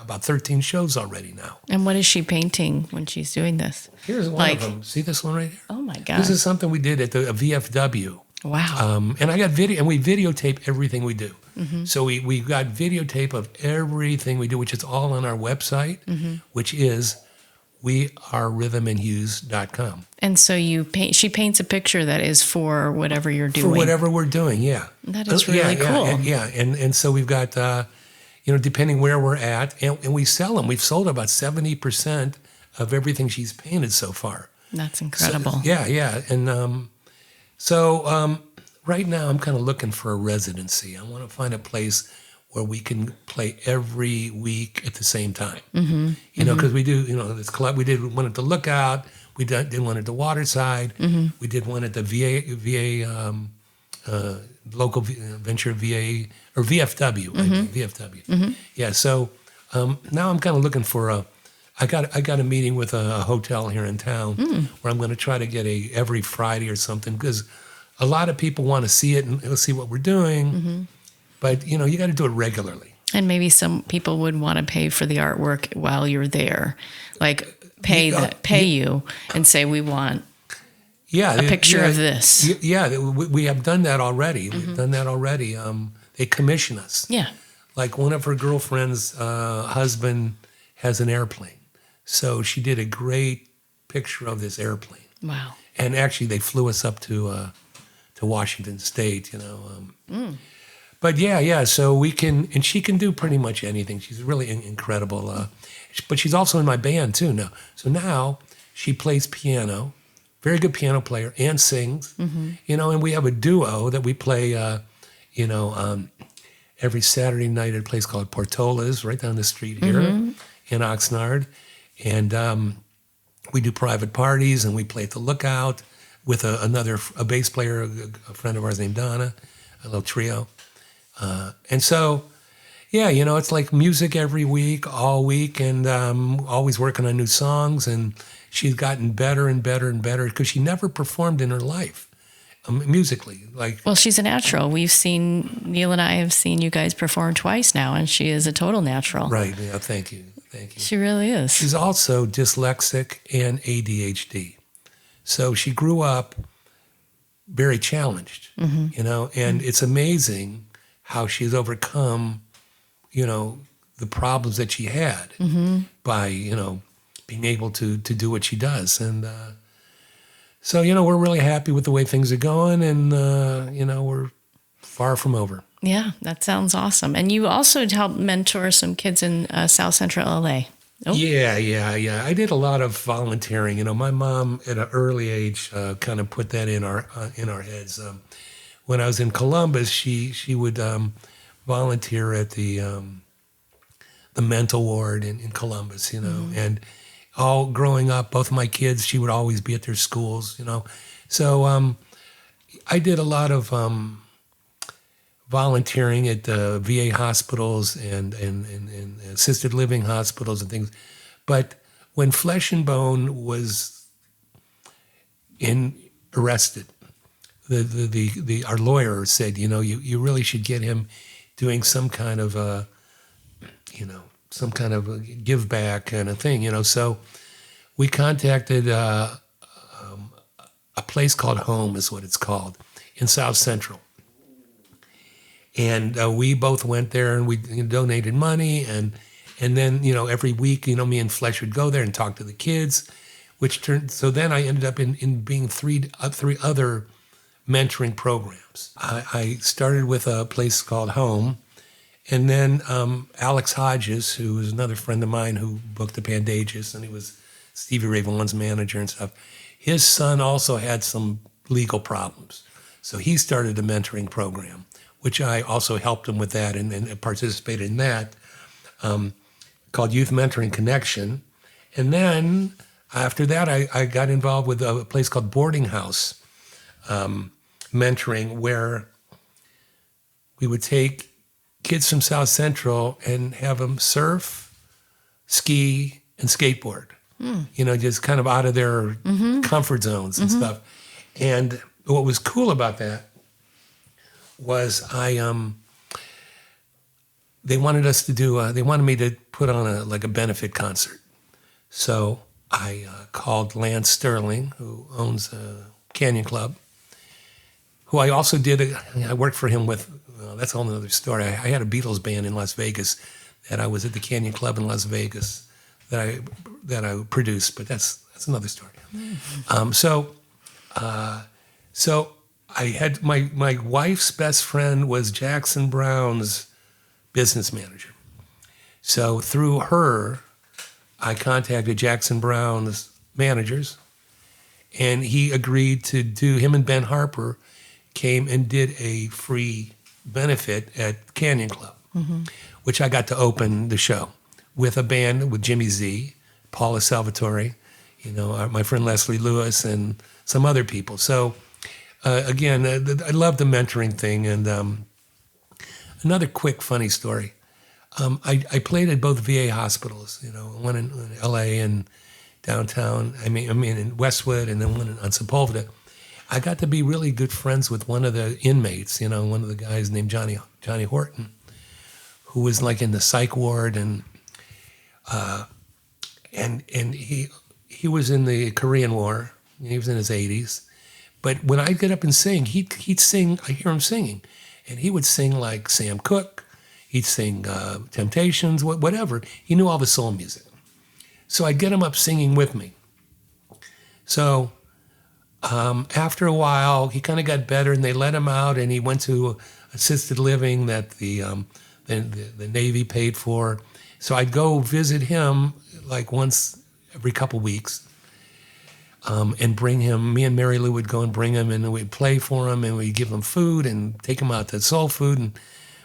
S3: about 13 shows already now.
S2: And what is she painting when she's doing this?
S3: Here's one of them. See this one right here?
S2: Oh, my God.
S3: This is something we did at the VFW.
S2: Wow.
S3: And I got video, and we videotape everything we do. So we got videotape of everything we do, which is all on our website, which is wearerhythmandhues.com.
S2: And so she paints a picture that is for whatever you're doing.
S3: For whatever we're doing, yeah.
S2: That is really cool.
S3: And so we've got, you know, depending where we're at, and we sell them. We've sold about 70% of everything she's painted so far.
S2: That's incredible.
S3: So, yeah. And so right now I'm kind of looking for a residency. I want to find a place where we can play every week at the same time. You know, because we do, you know, this club, we did one at the Lookout, we did one at the Waterside, we did one at the VA local venture VA, or VFW, VFW. Yeah, so now I'm kind of looking for I got a meeting with a hotel here in town where I'm going to try to get every Friday or something, because a lot of people want to see it and see what we're doing, but you know, you got to do it regularly.
S2: And maybe some people would want to pay for the artwork while you're there, like pay you and say, we want a picture of this.
S3: Yeah, we have done that already. We've done that already. They commission us.
S2: Yeah.
S3: Like one of her girlfriend's husband has an airplane. So she did a great picture of this airplane.
S2: Wow.
S3: And actually they flew us up to Washington State, you know. But yeah, so we can, and she can do pretty much anything. She's really incredible. But she's also in my band too now. So now she plays piano, very good piano player, and sings. You know, and we have a duo that we play, every Saturday night at a place called Portola's right down the street here in Oxnard. And we do private parties, and we play at the Lookout with a bass player, a friend of ours named Donna, a little trio. And so, yeah, you know, it's like music every week, all week, and always working on new songs. And she's gotten better and better and better because she never performed in her life musically.
S2: Well, she's a natural. Neil and I have seen you guys perform twice now, and she is a total natural.
S3: Right. Yeah. Thank you.
S2: She really is.
S3: She's also dyslexic and ADHD. So she grew up very challenged, you know, and it's amazing how she's overcome, you know, the problems that she had by, you know, being able to do what she does. And so, you know, we're really happy with the way things are going, and, you know, we're far from over.
S2: Yeah, that sounds awesome. And you also helped mentor some kids in South Central LA. Oh.
S3: Yeah. I did a lot of volunteering. You know, my mom at an early age kind of put that in our heads. When I was in Columbus, she would volunteer at the mental ward in Columbus. You know, and all growing up, both of my kids, she would always be at their schools. You know, so I did a lot of volunteering at VA hospitals and assisted living hospitals and things. But when Flesh and Bone was arrested, our lawyer said, you know, you really should get him doing some kind of a give back kind of thing, you know. So we contacted a place called Home, is what it's called, in South Central. And we both went there, and we donated money, and then, you know, every week, you know, me and Flesh would go there and talk to the kids, so then I ended up in being three other mentoring programs. I started with a place called Home, and then Alex Hodges, who was another friend of mine who booked the Pandages, and he was Stevie Ray Vaughan's manager and stuff. His son also had some legal problems, so he started a mentoring program, which I also helped him with that and participated in that, called Youth Mentoring Connection. And then after that, I got involved with a place called Boarding House Mentoring, where we would take kids from South Central and have them surf, ski, and skateboard. You know, just kind of out of their comfort zones and stuff. And what was cool about that was they wanted us to do, they wanted me to put on a benefit concert. So I called Lance Sterling, who owns Canyon Club, who I also I worked for him with, that's a whole other story. I had a Beatles band in Las Vegas that I was at the Canyon Club in Las Vegas that I produced, but that's another story. So I had my wife's best friend was Jackson Browne's business manager. So through her, I contacted Jackson Browne's managers, and he agreed to do, him and Ben Harper came and did a free benefit at Canyon Club. which I got to open the show with a band with Jimmy Z, Paula Salvatore, my friend Leslie Lewis, and some other people. So again, I love the mentoring thing. And another quick funny story. I played at both VA hospitals, one in LA and downtown, I mean in Westwood, and then one on Sepulveda. I got to be really good friends with one of the inmates, one of the guys named Johnny Horton, who was like in the psych ward, and he was in the Korean War. He was in his 80s. But when I get up and sing, he'd sing, I hear him singing, and he would sing like Sam Cooke, he'd sing Temptations, whatever. He knew all the soul music. So I'd get him up singing with me. So after a while, he kind of got better, and they let him out, and he went to assisted living that the Navy paid for. So I'd go visit him like once every couple weeks, and bring him. Me and Mary Lou would go and bring him, and we'd play for him, and we'd give him food and take him out to soul food and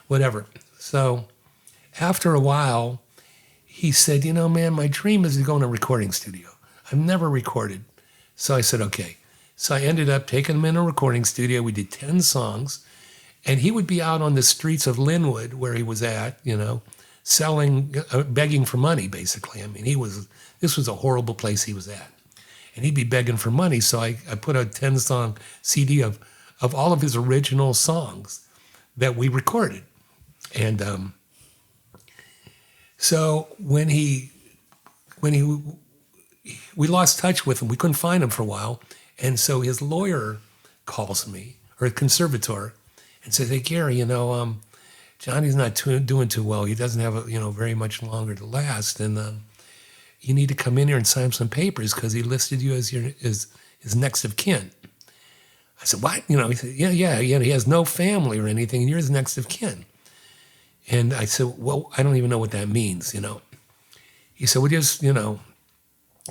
S3: whatever. So after a while, he said, man, my dream is to go in a recording studio. I've never recorded. So I said, okay. So I ended up taking him in a recording studio. We did 10 songs, and he would be out on the streets of Linwood, where he was at, selling, begging for money, basically. I mean, this was a horrible place he was at. And he'd be begging for money, so I put a 10-song CD of all of his original songs that we recorded. And so when we lost touch with him, we couldn't find him for a while, and so his lawyer calls me, or a conservator, and says, "Hey, Gary, Johnny's not doing too well. He doesn't have very much longer to last, and you need to come in here and sign some papers because he listed you as his next of kin." I said, "What?" He said, yeah. He has no family or anything, and you're his next of kin. And I said, "Well, I don't even know what that means, He said, "Well, just,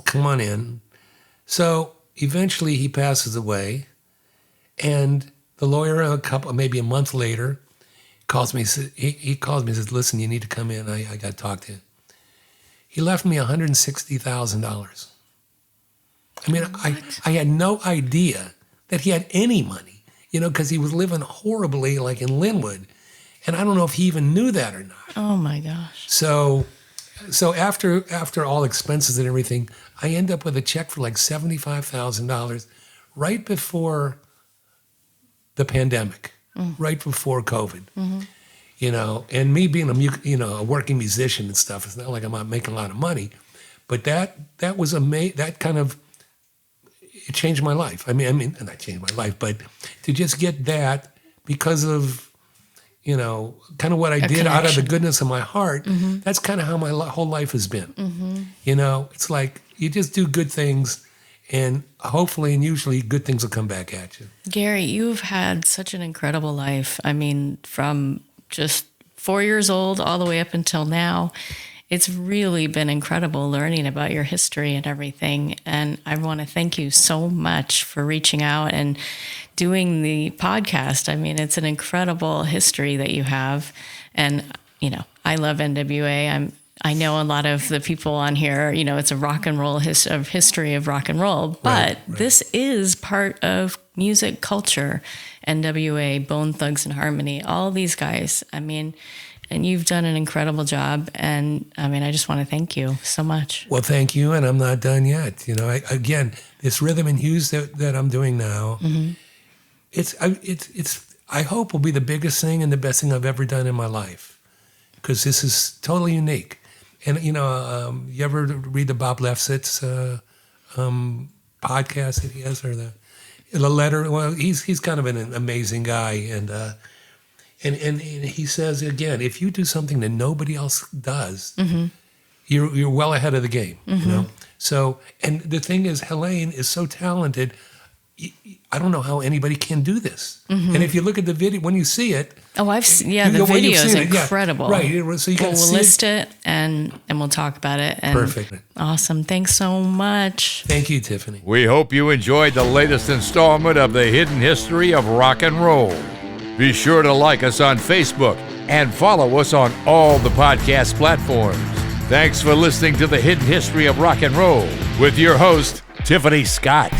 S3: come on in." So eventually he passes away, and the lawyer, maybe a month later, calls me. He calls me and says, "Listen, you need to come in. I got to talk to you." He left me $160,000. I mean, I had no idea that he had any money, because he was living horribly, like in Linwood. And I don't know if he even knew that or not.
S2: Oh my gosh.
S3: So after all expenses and everything, I end up with a check for like $75,000 right before the pandemic, right before COVID. And me being a working musician and stuff, it's not like I'm not making a lot of money, but that was that kind of, it changed my life. I mean, not changed my life, but to just get that because of, kind of what I did out of the goodness of my heart, that's kind of how my whole life has been. It's like you just do good things, and hopefully and usually good things will come back at you.
S2: Gary, you've had such an incredible life. I mean, from just 4 years old all the way up until now. It's really been incredible learning about your history and everything. And I want to thank you so much for reaching out and doing the podcast. I mean, it's an incredible history that you have. And, I love NWA. I know a lot of the people on here, it's a rock and roll history of rock and roll, but
S3: right.
S2: This is part of music culture. NWA, Bone Thugs and Harmony, all these guys. I mean, and you've done an incredible job. And I just want to thank you so much.
S3: Well, thank you. And I'm not done yet. This Rhythym Hues that I'm doing now, it's I hope will be the biggest thing and the best thing I've ever done in my life, because this is totally unique. And, you ever read the Bob Lefsetz's podcast that he has, or the letter? Well, he's kind of an amazing guy. And he says, again, if you do something that nobody else does, you're well ahead of the game, So, and the thing is, Helene is so talented. I don't know how anybody can do this. And if you look at the video, when you see it,
S2: the video is incredible.
S3: Yeah, right. So
S2: we'll list it and we'll talk about it. And
S3: perfect.
S2: Awesome. Thanks so much.
S3: Thank you, Tiffany.
S1: We hope you enjoyed the latest installment of the Hidden History of Rock and Roll. Be sure to like us on Facebook and follow us on all the podcast platforms. Thanks for listening to the Hidden History of Rock and Roll with your host, Tiffany Scott.